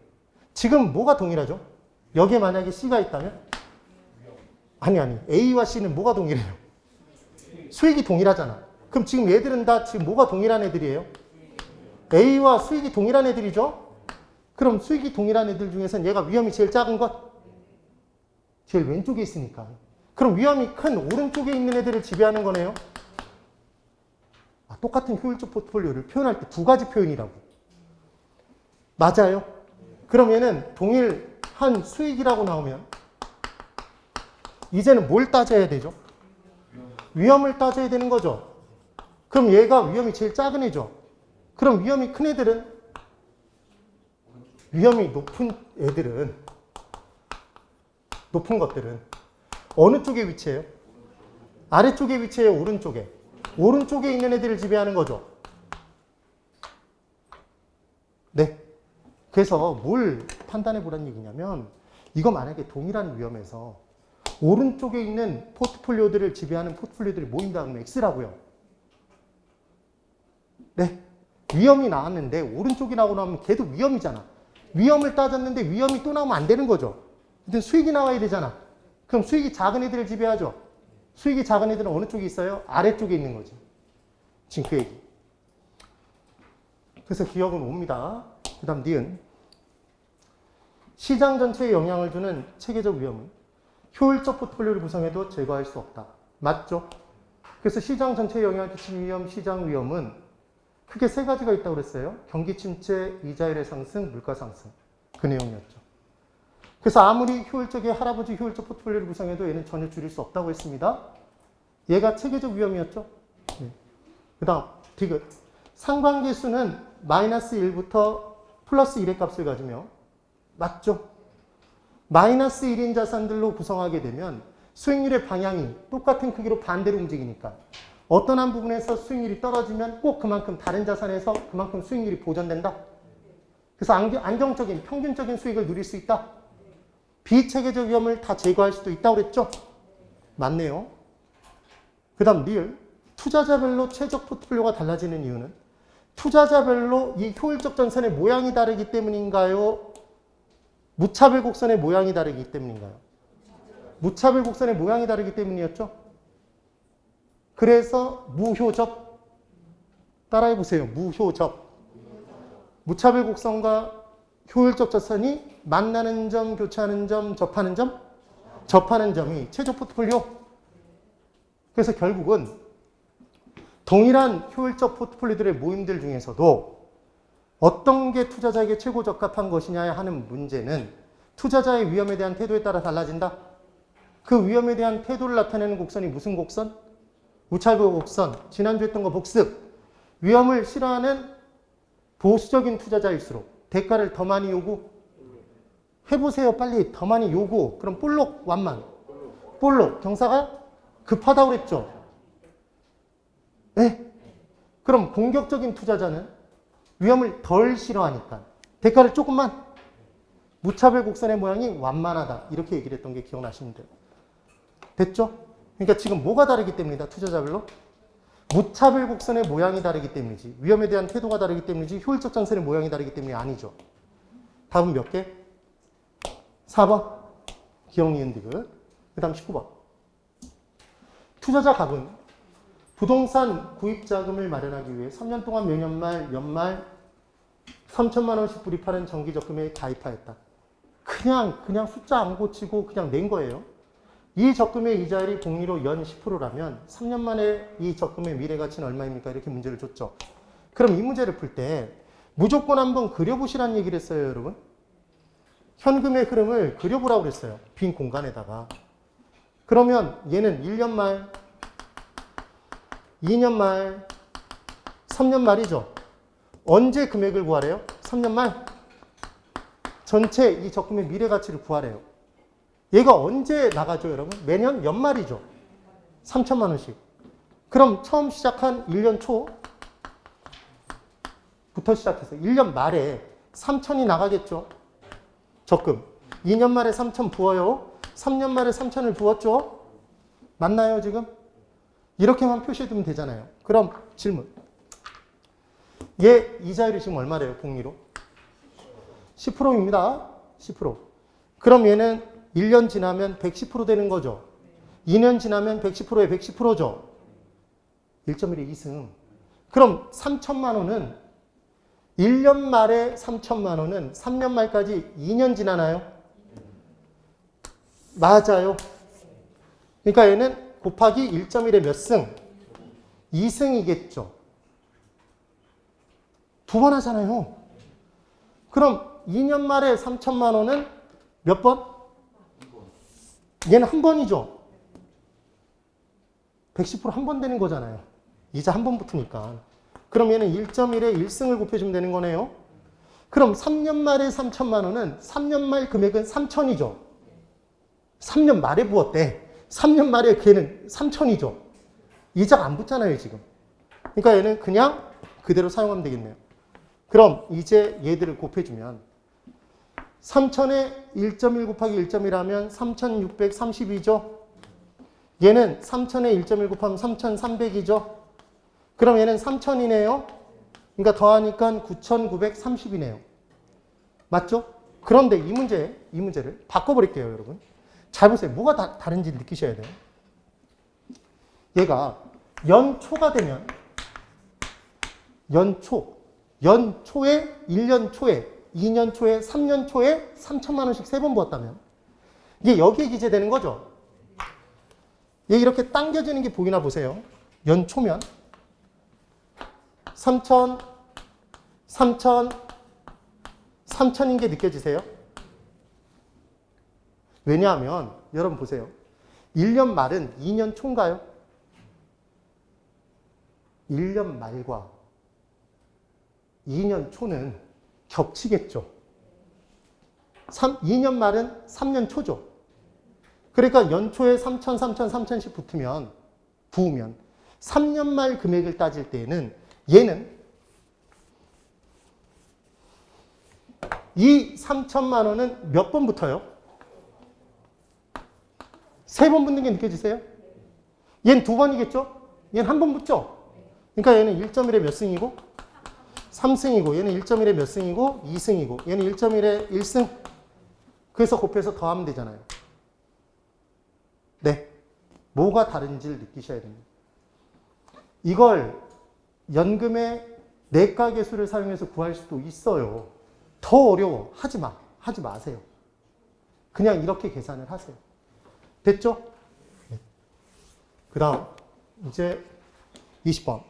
지금 뭐가 동일하죠? 여기에 만약에 C가 있다면? 아니. A와 C는 뭐가 동일해요? 수익이 동일하잖아. 그럼 지금 얘들은 다 지금 뭐가 동일한 애들이에요? A와 수익이 동일한 애들이죠? 그럼 수익이 동일한 애들 중에서는 얘가 위험이 제일 작은 것? 제일 왼쪽에 있으니까. 그럼 위험이 큰 오른쪽에 있는 애들을 지배하는 거네요. 똑같은 효율적 포트폴리오를 표현할 때 두 가지 표현이라고. 맞아요? 그럼 얘는 동일한 수익이라고 나오면 이제는 뭘 따져야 되죠? 위험을 따져야 되는 거죠. 그럼 얘가 위험이 제일 작은 애죠. 그럼 위험이 큰 애들은, 위험이 높은 애들은, 높은 것들은 어느 쪽에 위치해요? 아래쪽에 위치해요? 오른쪽에? 오른쪽에 있는 애들을 지배하는 거죠. 네. 그래서 뭘 판단해 보라는 얘기냐면 이거 만약에 동일한 위험에서 오른쪽에 있는 포트폴리오들을 지배하는 포트폴리오들이 모인다 그러면 X라고요. 네. 위험이 나왔는데 오른쪽이 나오면 걔도 위험이잖아. 위험을 따졌는데 위험이 또 나오면 안 되는 거죠. 일단 수익이 나와야 되잖아. 그럼 수익이 작은 애들을 지배하죠. 수익이 작은 애들은 어느 쪽에 있어요? 아래쪽에 있는 거지. 지금 그 얘기. 그래서 기억은 옵니다. 그 다음 니은. 시장 전체에 영향을 주는 체계적 위험은 효율적 포트폴리오를 구성해도 제거할 수 없다. 맞죠? 그래서 시장 전체에 영향을 끼치는 위험, 시장 위험은 크게 세 가지가 있다고 그랬어요. 경기 침체, 이자율의 상승, 물가 상승. 그 내용이었죠. 그래서 아무리 효율적인 할아버지 효율적 포트폴리오를 구성해도 얘는 전혀 줄일 수 없다고 했습니다. 얘가 체계적 위험이었죠. 네. 그 다음 디귿. 상관계수는 마이너스 1부터 플러스 1의 값을 가지며 맞죠? 마이너스 1인 자산들로 구성하게 되면 수익률의 방향이 똑같은 크기로 반대로 움직이니까 어떤 한 부분에서 수익률이 떨어지면 꼭 그만큼 다른 자산에서 그만큼 수익률이 보전된다. 그래서 안정적인 평균적인 수익을 누릴 수 있다. 비체계적 위험을 다 제거할 수도 있다고 그랬죠? 맞네요. 그 다음 리을. 투자자별로 최적 포트폴리오가 달라지는 이유는 투자자별로 이 효율적 전선의 모양이 다르기 때문인가요? 무차별 곡선의 모양이 다르기 때문인가요? 무차별 곡선의 모양이 다르기 때문이었죠? 그래서 무효적. 따라해보세요. 무효적. 무차별 곡선과 효율적 전선이 만나는 점, 교차하는 점, 접하는 점? 접하는 점이 최적 포트폴리오. 그래서 결국은 동일한 효율적 포트폴리오들의 모임들 중에서도 어떤 게 투자자에게 최고 적합한 것이냐 하는 문제는 투자자의 위험에 대한 태도에 따라 달라진다. 그 위험에 대한 태도를 나타내는 곡선이 무슨 곡선? 무차별 곡선. 지난주에 했던 거 복습. 위험을 싫어하는 보수적인 투자자일수록 대가를 더 많이 요구. 해보세요. 빨리. 더 많이 요구. 그럼 볼록 완만. 볼록. 경사가 급하다고 그랬죠. 네? 그럼 공격적인 투자자는 위험을 덜 싫어하니까 대가를 조금만. 무차별 곡선의 모양이 완만하다. 이렇게 얘기를 했던 게 기억나시면 돼요. 됐죠? 그러니까 지금 뭐가 다르기 때문이다. 투자자별로. 무차별 곡선의 모양이 다르기 때문이지. 위험에 대한 태도가 다르기 때문이지. 효율적 전선의 모양이 다르기 때문이 아니죠. 답은 몇 개? 4번. 기억, 니은, 디귿. 그 다음 19번. 투자자 갑은 부동산 구입 자금을 마련하기 위해 3년 동안 매년 말 연말 3천만 원씩 불입하는 정기 적금에 가입하였다. 그냥 숫자 안 고치고 그냥 낸 거예요. 이 적금의 이자율이 복리로 연 10%라면 3년 만에 이 적금의 미래 가치는 얼마입니까? 이렇게 문제를 줬죠. 그럼 이 문제를 풀 때 무조건 한번 그려보시라는 얘기를 했어요, 여러분. 현금의 흐름을 그려보라고 그랬어요. 빈 공간에다가. 그러면 얘는 1년 말, 2년 말, 3년 말이죠. 언제 금액을 구하래요? 3년 말. 전체 이 적금의 미래 가치를 구하래요. 얘가 언제 나가죠, 여러분? 매년 연말이죠. 3천만 원씩. 그럼 처음 시작한 1년 초부터 시작해서 1년 말에 3천이 나가겠죠. 적금. 2년 말에 3천 부어요. 3년 말에 3천을 부었죠. 맞나요, 지금? 이렇게만 표시해두면 되잖아요. 그럼 질문. 얘 이자율이 지금 얼마래요, 복리로? 10%입니다. 10%. 그럼 얘는 1년 지나면 110% 되는 거죠. 2년 지나면 110%에 110%죠. 1.1의 2승. 그럼 3천만 원은 1년 말에 3천만 원은 3년 말까지 2년 지나나요? 맞아요. 그러니까 얘는 곱하기 1.1의 몇 승? 2승이겠죠. 두 번 하잖아요. 그럼 2년 말에 3천만 원은 몇 번? 얘는 한 번이죠. 110% 한 번 되는 거잖아요. 이자 한 번 붙으니까. 그럼 얘는 1.1에 1승을 곱해주면 되는 거네요. 그럼 3년 말에 3천만 원은 3년 말 금액은 3천이죠. 3년 말에 부었대. 3년 말에 걔는 3천이죠. 이자가 안 붙잖아요, 지금. 그러니까 얘는 그냥 그대로 사용하면 되겠네요. 그럼 이제 얘들을 곱해주면 3천에 1.1 곱하기 1.1 하면 3,632죠. 얘는 3천에 1.1 곱하면 3,300이죠. 그럼 얘는 3천이네요. 그러니까 더하니까 9,930이네요. 맞죠? 그런데 이 문제를 바꿔버릴게요, 여러분. 잘 보세요. 뭐가 다른지 느끼셔야 돼요. 얘가 연초가 되면 연초에 1년 초에 2년 초에 3년 초에 3천만 원씩 3번 부었다면 이게 여기에 기재되는 거죠. 얘 이렇게 당겨지는 게 보이나 보세요. 연초면 3천, 3천인 게 느껴지세요? 왜냐하면 여러분 보세요. 1년 말은 2년 초인가요? 1년 말과 2년 초는 겹치겠죠. 2년 말은 3년 초죠. 그러니까 연초에 3천, 3천, 3천씩 부으면 3년 말 금액을 따질 때에는 얘는 이 3천만 원은 몇 번 붙어요? 3번 붙는 게 느껴지세요? 얘는 2번이겠죠? 얘는 한 번 붙죠? 그러니까 얘는 1.1에 몇 승이고 3승이고 얘는 1.1에 몇 승이고 2승이고 얘는 1.1에 1승. 그래서 곱해서 더하면 되잖아요. 네. 뭐가 다른지를 느끼셔야 됩니다. 이걸 연금의 내과계수를 사용해서 구할 수도 있어요. 더 어려워. 하지 마. 하지 마세요. 그냥 이렇게 계산을 하세요. 됐죠? 네. 그 다음 이제 20번.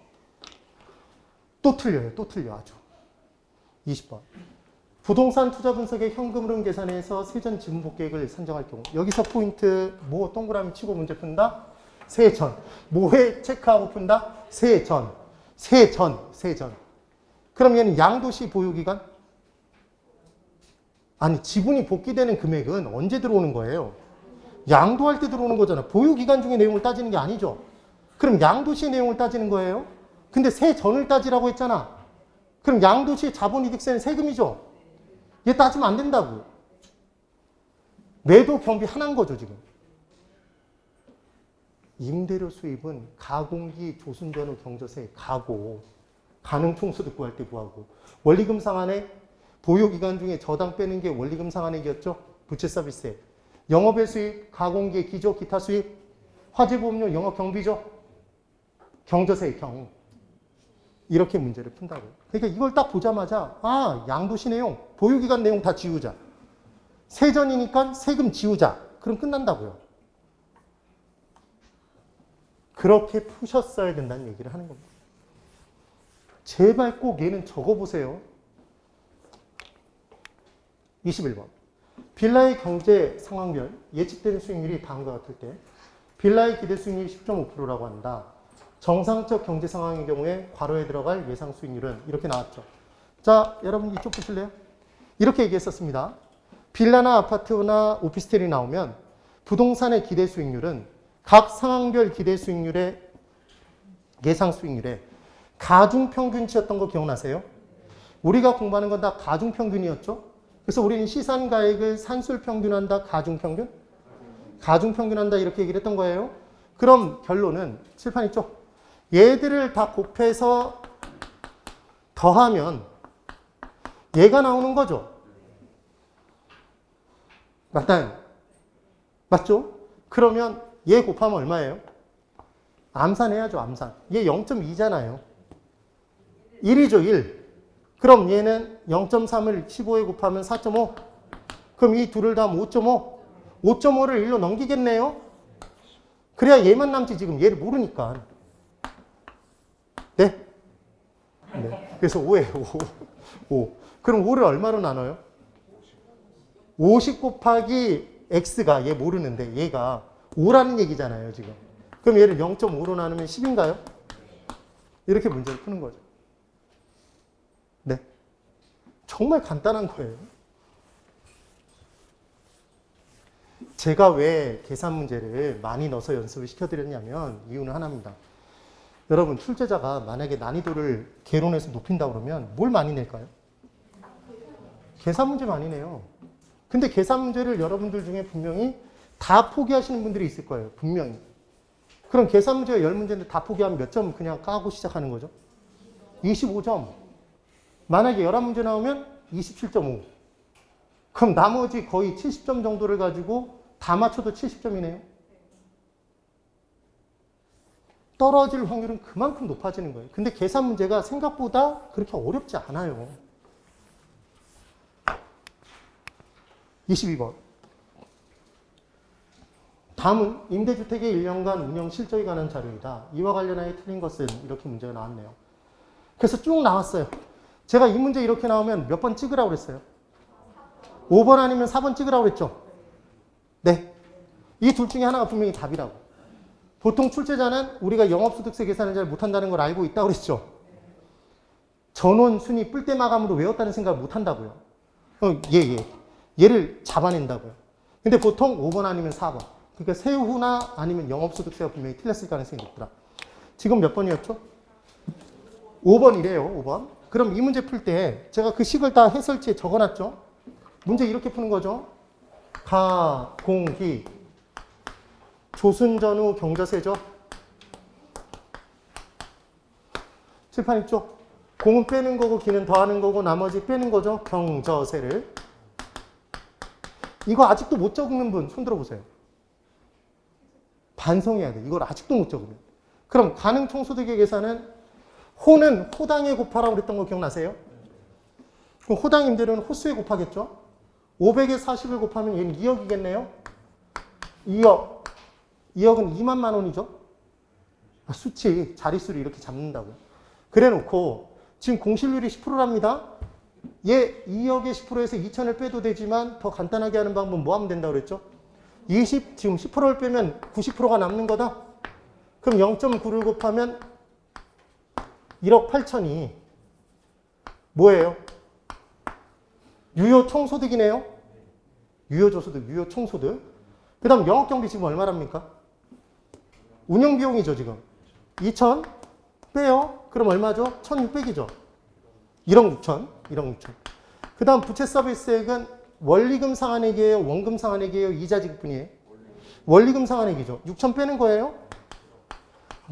또 틀려요. 또 틀려 아주. 20번. 부동산 투자 분석의 현금 흐름 계산에서 세전 지분 복계획을 산정할 경우. 여기서 포인트 뭐 동그라미 치고 문제 푼다? 세전. 뭐에 체크하고 푼다? 세전. 그럼 얘는 양도시 보유기간? 아니 지분이 복귀되는 금액은 언제 들어오는 거예요? 양도할 때 들어오는 거잖아. 보유기간 중에 내용을 따지는 게 아니죠. 그럼 양도시 내용을 따지는 거예요. 근데 세전을 따지라고 했잖아. 그럼 양도시 자본이득세는 세금이죠. 얘 따지면 안 된다고. 매도 경비 하나인 거죠 지금. 임대료 수입은 가공기 조순전후 경조세 가고 가능총수득 구할 때 구하고 원리금 상환에 보유기간 중에 저당 빼는 게 원리금 상환액이었죠. 부채 서비스에. 영업의 수입, 가공기의 기조, 기타 수입, 화재보험료, 영업경비죠. 경조세의 경우. 이렇게 문제를 푼다고요. 그러니까 이걸 딱 보자마자 아 양도시 내용, 보유기간 내용 다 지우자. 세전이니까 세금 지우자. 그럼 끝난다고요. 그렇게 푸셨어야 된다는 얘기를 하는 겁니다. 제발 꼭 얘는 적어보세요. 21번. 빌라의 경제 상황별 예측되는 수익률이 다음과 같을 때 빌라의 기대 수익률이 10.5%라고 한다. 정상적 경제 상황의 경우에 괄호에 들어갈 예상 수익률은 이렇게 나왔죠. 자, 여러분 이쪽 보실래요? 이렇게 얘기했었습니다. 빌라나 아파트나 오피스텔이 나오면 부동산의 기대 수익률은 각 상황별 기대 수익률의 예상 수익률에 가중평균치였던 거 기억나세요? 우리가 공부하는 건 다 가중평균이었죠? 그래서 우리는 시산가액을 산술평균한다, 가중평균? 가중평균한다 이렇게 얘기를 했던 거예요. 그럼 결론은 칠판 있죠? 얘들을 다 곱해서 더하면 얘가 나오는 거죠. 맞나요? 맞죠? 그러면 얘 곱하면 얼마예요? 암산해야죠, 암산. 얘 0.2잖아요. 1이죠, 1. 그럼 얘는 0.3을 15에 곱하면 4.5. 그럼 이 둘을 더하면 5.5. 5.5를 1로 넘기겠네요. 그래야 얘만 남지 지금 얘를 모르니까. 네? 네. 그래서 5예요. 5. 그럼 5를 얼마로 나눠요? 50 곱하기 x가 얘 모르는데 얘가 5라는 얘기잖아요, 지금. 그럼 얘를 0.5로 나누면 10인가요? 이렇게 문제를 푸는 거죠. 네. 정말 간단한 거예요. 제가 왜 계산 문제를 많이 넣어서 연습을 시켜드렸냐면 이유는 하나입니다. 여러분, 출제자가 만약에 난이도를 개론해서 높인다 그러면 뭘 많이 낼까요? 계산 문제 많이 내요. 근데 계산 문제를 여러분들 중에 분명히 다 포기하시는 분들이 있을 거예요. 분명히. 그럼 계산 문제가 10문제인데 다 포기하면 몇 점 그냥 까고 시작하는 거죠? 25점. 만약에 11문제 나오면 27.5. 그럼 나머지 거의 70점 정도를 가지고 다 맞춰도 70점이네요. 떨어질 확률은 그만큼 높아지는 거예요. 근데 계산 문제가 생각보다 그렇게 어렵지 않아요. 22번. 다음은 임대주택의 1년간 운영 실적에 관한 자료이다. 이와 관련하여 틀린 것은 이렇게 문제가 나왔네요. 그래서 쭉 나왔어요. 제가 이 문제 이렇게 나오면 몇 번 찍으라고 그랬어요? 5번 아니면 4번 찍으라고 그랬죠? 네. 이 둘 중에 하나가 분명히 답이라고. 보통 출제자는 우리가 영업소득세 계산을 잘 못한다는 걸 알고 있다고 그랬죠? 전원, 순위, 뿔대 마감으로 외웠다는 생각을 못한다고요. 얘를 잡아낸다고요. 근데 보통 5번 아니면 4번. 그러니까 세후나 아니면 영업소득세가 분명히 틀렸을 가능성이 높더라. 지금 몇 번이었죠? 5번이래요. 5번. 그럼 이 문제 풀 때 제가 그 식을 다 해설지에 적어놨죠. 문제 이렇게 푸는 거죠. 가, 공, 기. 조순 전후 경자세죠. 칠판 있죠? 공은 빼는 거고 기는 더하는 거고 나머지 빼는 거죠. 경저세를. 이거 아직도 못 적는 분 손 들어보세요. 반성해야 돼. 이걸 아직도 못 적으면. 그럼 가능 총소득의 계산은 호는 호당에 곱하라고 그랬던 거 기억나세요? 그럼 호당 임대료는 호수에 곱하겠죠? 500에 40을 곱하면 얘는 2억이겠네요? 2억. 2억은 2만 원이죠? 수치, 자릿수를 이렇게 잡는다고요. 그래 놓고 지금 공실률이 10%랍니다. 얘 2억에 10%에서 2천을 빼도 되지만 더 간단하게 하는 방법은 뭐 하면 된다고 그랬죠? 20, 지금 10%를 빼면 90%가 남는 거다? 그럼 0.9를 곱하면 1억 8천이 뭐예요? 유효 총소득이네요? 유효조소득, 유효 총소득. 그 다음 영업경비 지금 얼마랍니까? 운영비용이죠, 지금. 2천 빼요. 그럼 얼마죠? 1,600이죠. 1억 6천. 1억 6천. 그 다음 부채 서비스액은 원리금 상환액이에요? 원금 상환액이에요? 이자 지급분이에요? 원리금 상환액이죠. 6천 빼는 거예요?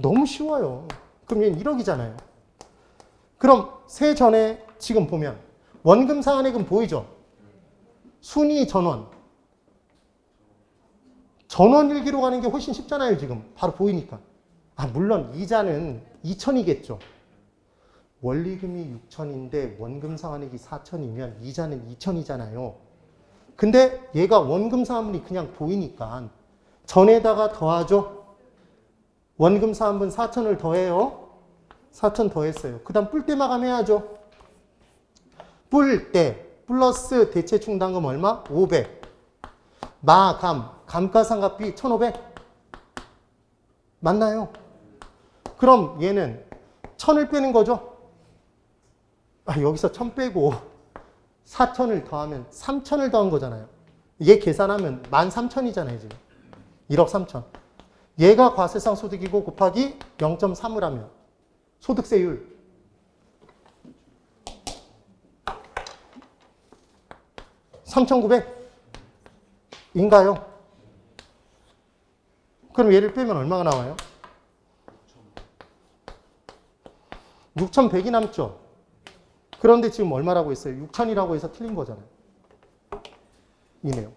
너무 쉬워요. 그럼 얘는 1억이잖아요. 그럼 세 전에 지금 보면 원금 상환액은 보이죠? 순위 전원. 전원일기로 가는 게 훨씬 쉽잖아요, 지금. 바로 보이니까. 물론 이자는 2천이겠죠. 원리금이 6천인데 원금 상환액이 4천이면 이자는 2천이잖아요. 근데 얘가 원금 상환분이 그냥 보이니까 전에다가 더하죠. 원금 상환분 4천을 더해요. 4천 더했어요. 그 다음 뿔때 마감해야죠. 뿔때 플러스 대체 충당금 얼마? 500. 마감, 감가상각비 1,500. 맞나요? 그럼 얘는 1,000을 빼는 거죠. 여기서 1,000 빼고 4,000을 더하면 3,000을 더한 거잖아요. 얘 계산하면 13,000이잖아요, 지금. 1억 3천. 얘가 과세상 소득이고 곱하기 0.3을 하면 소득세율 3,900인가요? 그럼 얘를 빼면 얼마가 나와요? 6,100이 남죠? 그런데 지금 얼마라고 했어요? 6,000이라고 해서 틀린 거잖아요. 이네요.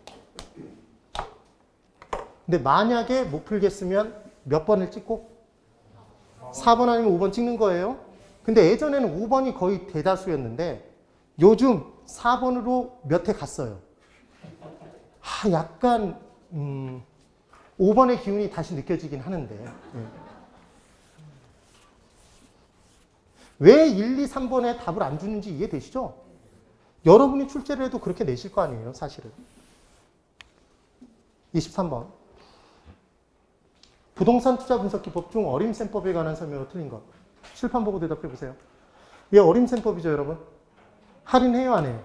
근데 만약에 못 풀겠으면 몇 번을 찍고? 4번 아니면 5번 찍는 거예요. 근데 예전에는 5번이 거의 대다수였는데 요즘 4번으로 몇 회 갔어요. 약간 5번의 기운이 다시 느껴지긴 하는데 왜 1, 2, 3번에 답을 안 주는지 이해되시죠? 여러분이 출제를 해도 그렇게 내실 거 아니에요, 사실은. 23번. 부동산 투자 분석 기법 중 어림셈법에 관한 설명으로 틀린 것. 칠판 보고 대답해 보세요. 얘 어림셈법이죠, 여러분? 할인해요, 안 해요?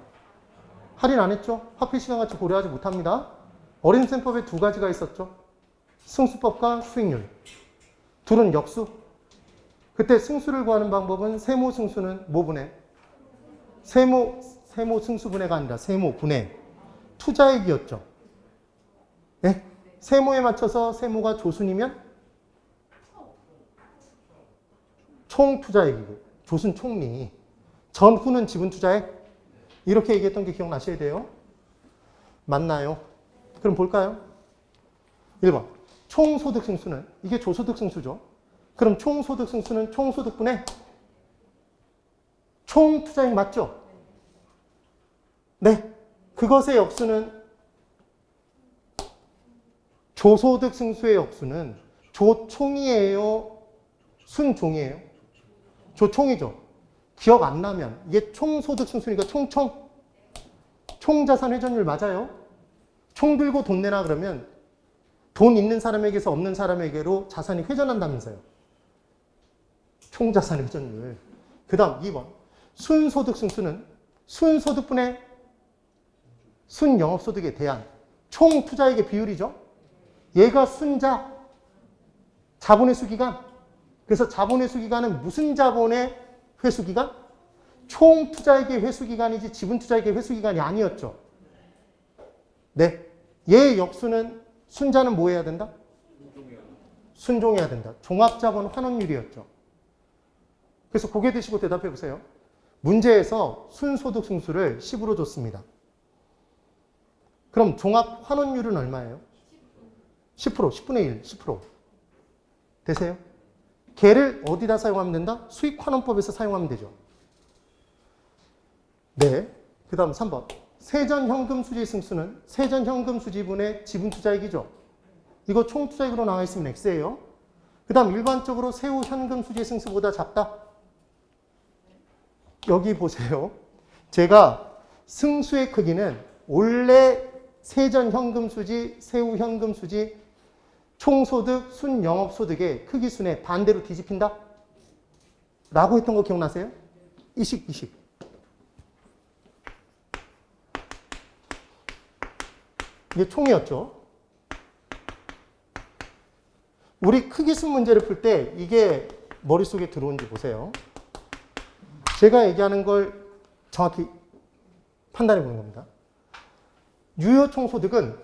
할인 안 했죠? 화폐 시간 가치 고려하지 못합니다. 어림셈법에 두 가지가 있었죠. 승수법과 수익률. 둘은 역수. 그때 승수를 구하는 방법은 세모 승수는 뭐 분해? 세모 승수분해가 아니라 세모 분해. 투자액이었죠. 네? 세모에 맞춰서 세모가 조순이면 총 투자액이고 조순 총리. 전후는 지분 투자액. 이렇게 얘기했던 게 기억나셔야 돼요. 맞나요? 그럼 볼까요? 1번. 총소득 승수는 이게 조소득 승수죠. 그럼 총소득 승수는 총소득분의 총투자액 맞죠? 네. 그것의 역수는 조소득 승수의 역수는 조총이에요? 순종이에요? 조총이죠. 기억 안 나면 이게 총소득 승수니까 총자산 회전율 맞아요? 총 들고 돈 내놔 그러면 돈 있는 사람에게서 없는 사람에게로 자산이 회전한다면서요. 총자산 회전율. 그 다음 2번. 순소득 승수는 순소득분의 순영업소득에 대한 총 투자액의 비율이죠. 얘가 순자, 자본의 수기간. 그래서 자본의 수기간은 무슨 자본의 회수기간? 총 투자액의 회수기간이지 지분 투자액의 회수기간이 아니었죠. 네. 얘의 역수는 순자는 뭐 해야 된다? 순종해야 된다. 종합자본 환원율이었죠. 그래서 고개 드시고 대답해 보세요. 문제에서 순소득 승수를 10으로 줬습니다. 그럼 종합 환원율은 얼마예요? 10%, 10분의 1, 10%. 되세요? 걔를 어디다 사용하면 된다? 수익환원법에서 사용하면 되죠. 네. 그 다음 3번. 세전현금 수지 승수는 세전현금 수지분의 지분투자액이죠. 이거 총투자액으로 나와 있으면 X예요. 그 다음 일반적으로 세후 현금 수지 승수보다 작다. 여기 보세요. 제가 승수의 크기는 원래 세전현금 수지, 세후 현금 수지, 총소득, 순영업소득의 크기 순에 반대로 뒤집힌다? 라고 했던 거 기억나세요? 이식. 이게 총이었죠. 우리 크기순 문제를 풀 때 이게 머릿속에 들어온지 보세요. 제가 얘기하는 걸 정확히 판단해 보는 겁니다. 유효총소득은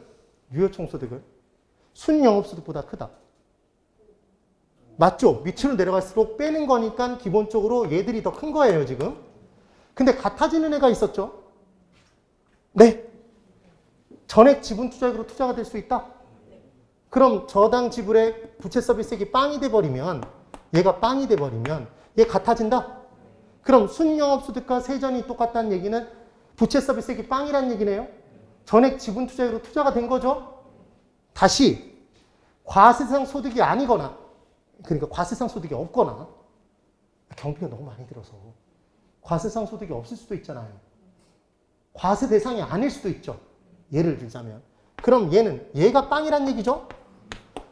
순영업소득보다 크다. 맞죠? 밑으로 내려갈수록 빼는 거니까 기본적으로 얘들이 더 큰 거예요, 지금. 근데 같아지는 애가 있었죠? 네. 전액 지분 투자액으로 투자가 될 수 있다? 그럼 저당 지불의 부채 서비스액이 빵이 돼버리면 얘가 빵이 돼버리면 얘 같아진다? 그럼 순영업소득과 세전이 똑같다는 얘기는 부채 서비스액이 빵이라는 얘기네요. 전액 지분 투자액으로 투자가 된 거죠. 다시 과세상 소득이 아니거나 그러니까 과세상 소득이 없거나 경비가 너무 많이 들어서 과세상 소득이 없을 수도 있잖아요. 과세 대상이 아닐 수도 있죠. 예를 들자면. 그럼 얘가 빵이란 얘기죠?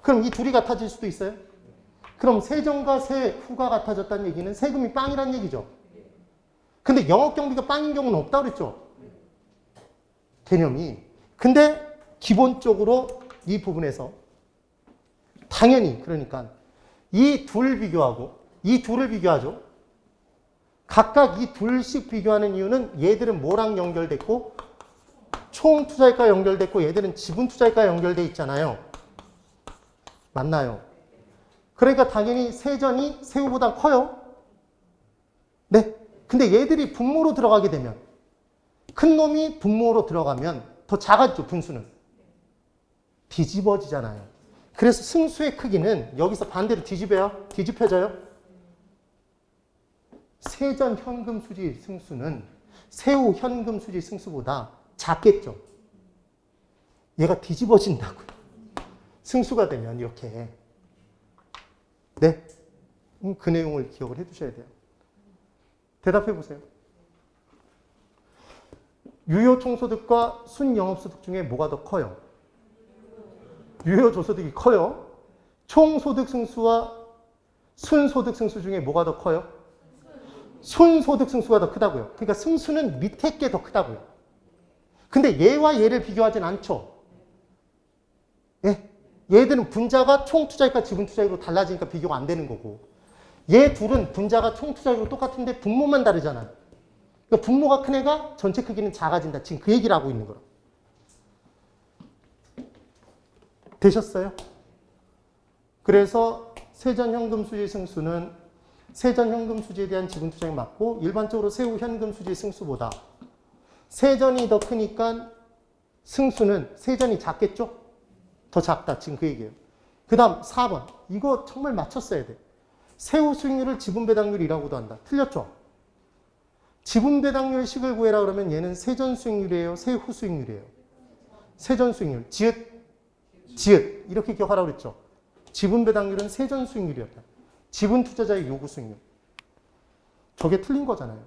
그럼 이 둘이 같아질 수도 있어요? 그럼 세전과 세후가 같아졌다는 얘기는 세금이 빵이란 얘기죠? 근데 영업경비가 빵인 경우는 없다고 그랬죠? 개념이. 근데 기본적으로 이 부분에서 당연히 그러니까 이 둘 비교하고 이 둘을 비교하죠. 각각 이 둘씩 비교하는 이유는 얘들은 뭐랑 연결됐고 총 투자액과 연결됐고 얘들은 지분 투자액과 연결돼 있잖아요. 맞나요? 그러니까 당연히 세전이 세후보다 커요. 네. 근데 얘들이 분모로 들어가게 되면 큰 놈이 분모로 들어가면 더 작아지죠, 분수는. 뒤집어지잖아요. 그래서 승수의 크기는 여기서 반대로 뒤집혀져요. 세전 현금 수지 승수는 세후 현금 수지 승수보다 작겠죠. 얘가 뒤집어진다고요. 승수가 되면 이렇게. 네. 그 내용을 기억을 해두셔야 돼요. 대답해 보세요. 유효총소득과 순영업소득 중에 뭐가 더 커요? 유효조소득이 커요. 총소득 승수와 순소득 승수 중에 뭐가 더 커요? 순소득 승수가 더 크다고요. 그러니까 승수는 밑에 게 더 크다고요. 근데 얘와 얘를 비교하진 않죠. 예? 얘들은 분자가 총투자액과 지분투자액으로 달라지니까 비교가 안 되는 거고 얘 둘은 분자가 총투자액으로 똑같은데 분모만 다르잖아요. 그러니까 분모가 큰 애가 전체 크기는 작아진다. 지금 그 얘기를 하고 있는 거라. 되셨어요? 그래서 세전현금수지 승수는 세전현금수지에 대한 지분투자액이 맞고 일반적으로 세후현금수지 승수보다 세전이 더 크니까 승수는 세전이 작겠죠? 더 작다. 지금 그 얘기예요. 그 다음 4번. 이거 정말 맞췄어야 돼. 세후 수익률을 지분배당률이라고도 한다. 틀렸죠? 지분배당률 식을 구해라 그러면 얘는 세전 수익률이에요? 세후 수익률이에요? 세전 수익률. 지읒. 이렇게 기억하라고 그랬죠? 지분배당률은 세전 수익률이었다. 지분투자자의 요구 수익률. 저게 틀린 거잖아요.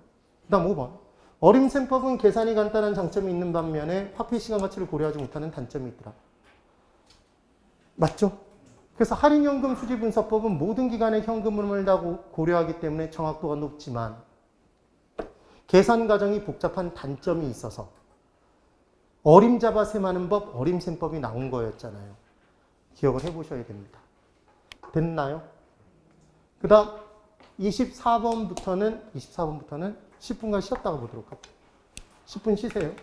그 다음 5번. 어림셈법은 계산이 간단한 장점이 있는 반면에 화폐 시간 가치를 고려하지 못하는 단점이 있더라. 맞죠? 그래서 할인연금 수지분사법은 모든 기간의 현금흐름을 다 고려하기 때문에 정확도가 높지만 계산 과정이 복잡한 단점이 있어서 어림잡아 셈하는 법, 어림셈법이 나온 거였잖아요. 기억을 해보셔야 됩니다. 됐나요? 그 다음 24번부터는 10분간 쉬었다가 보도록 할게요. 10분 쉬세요.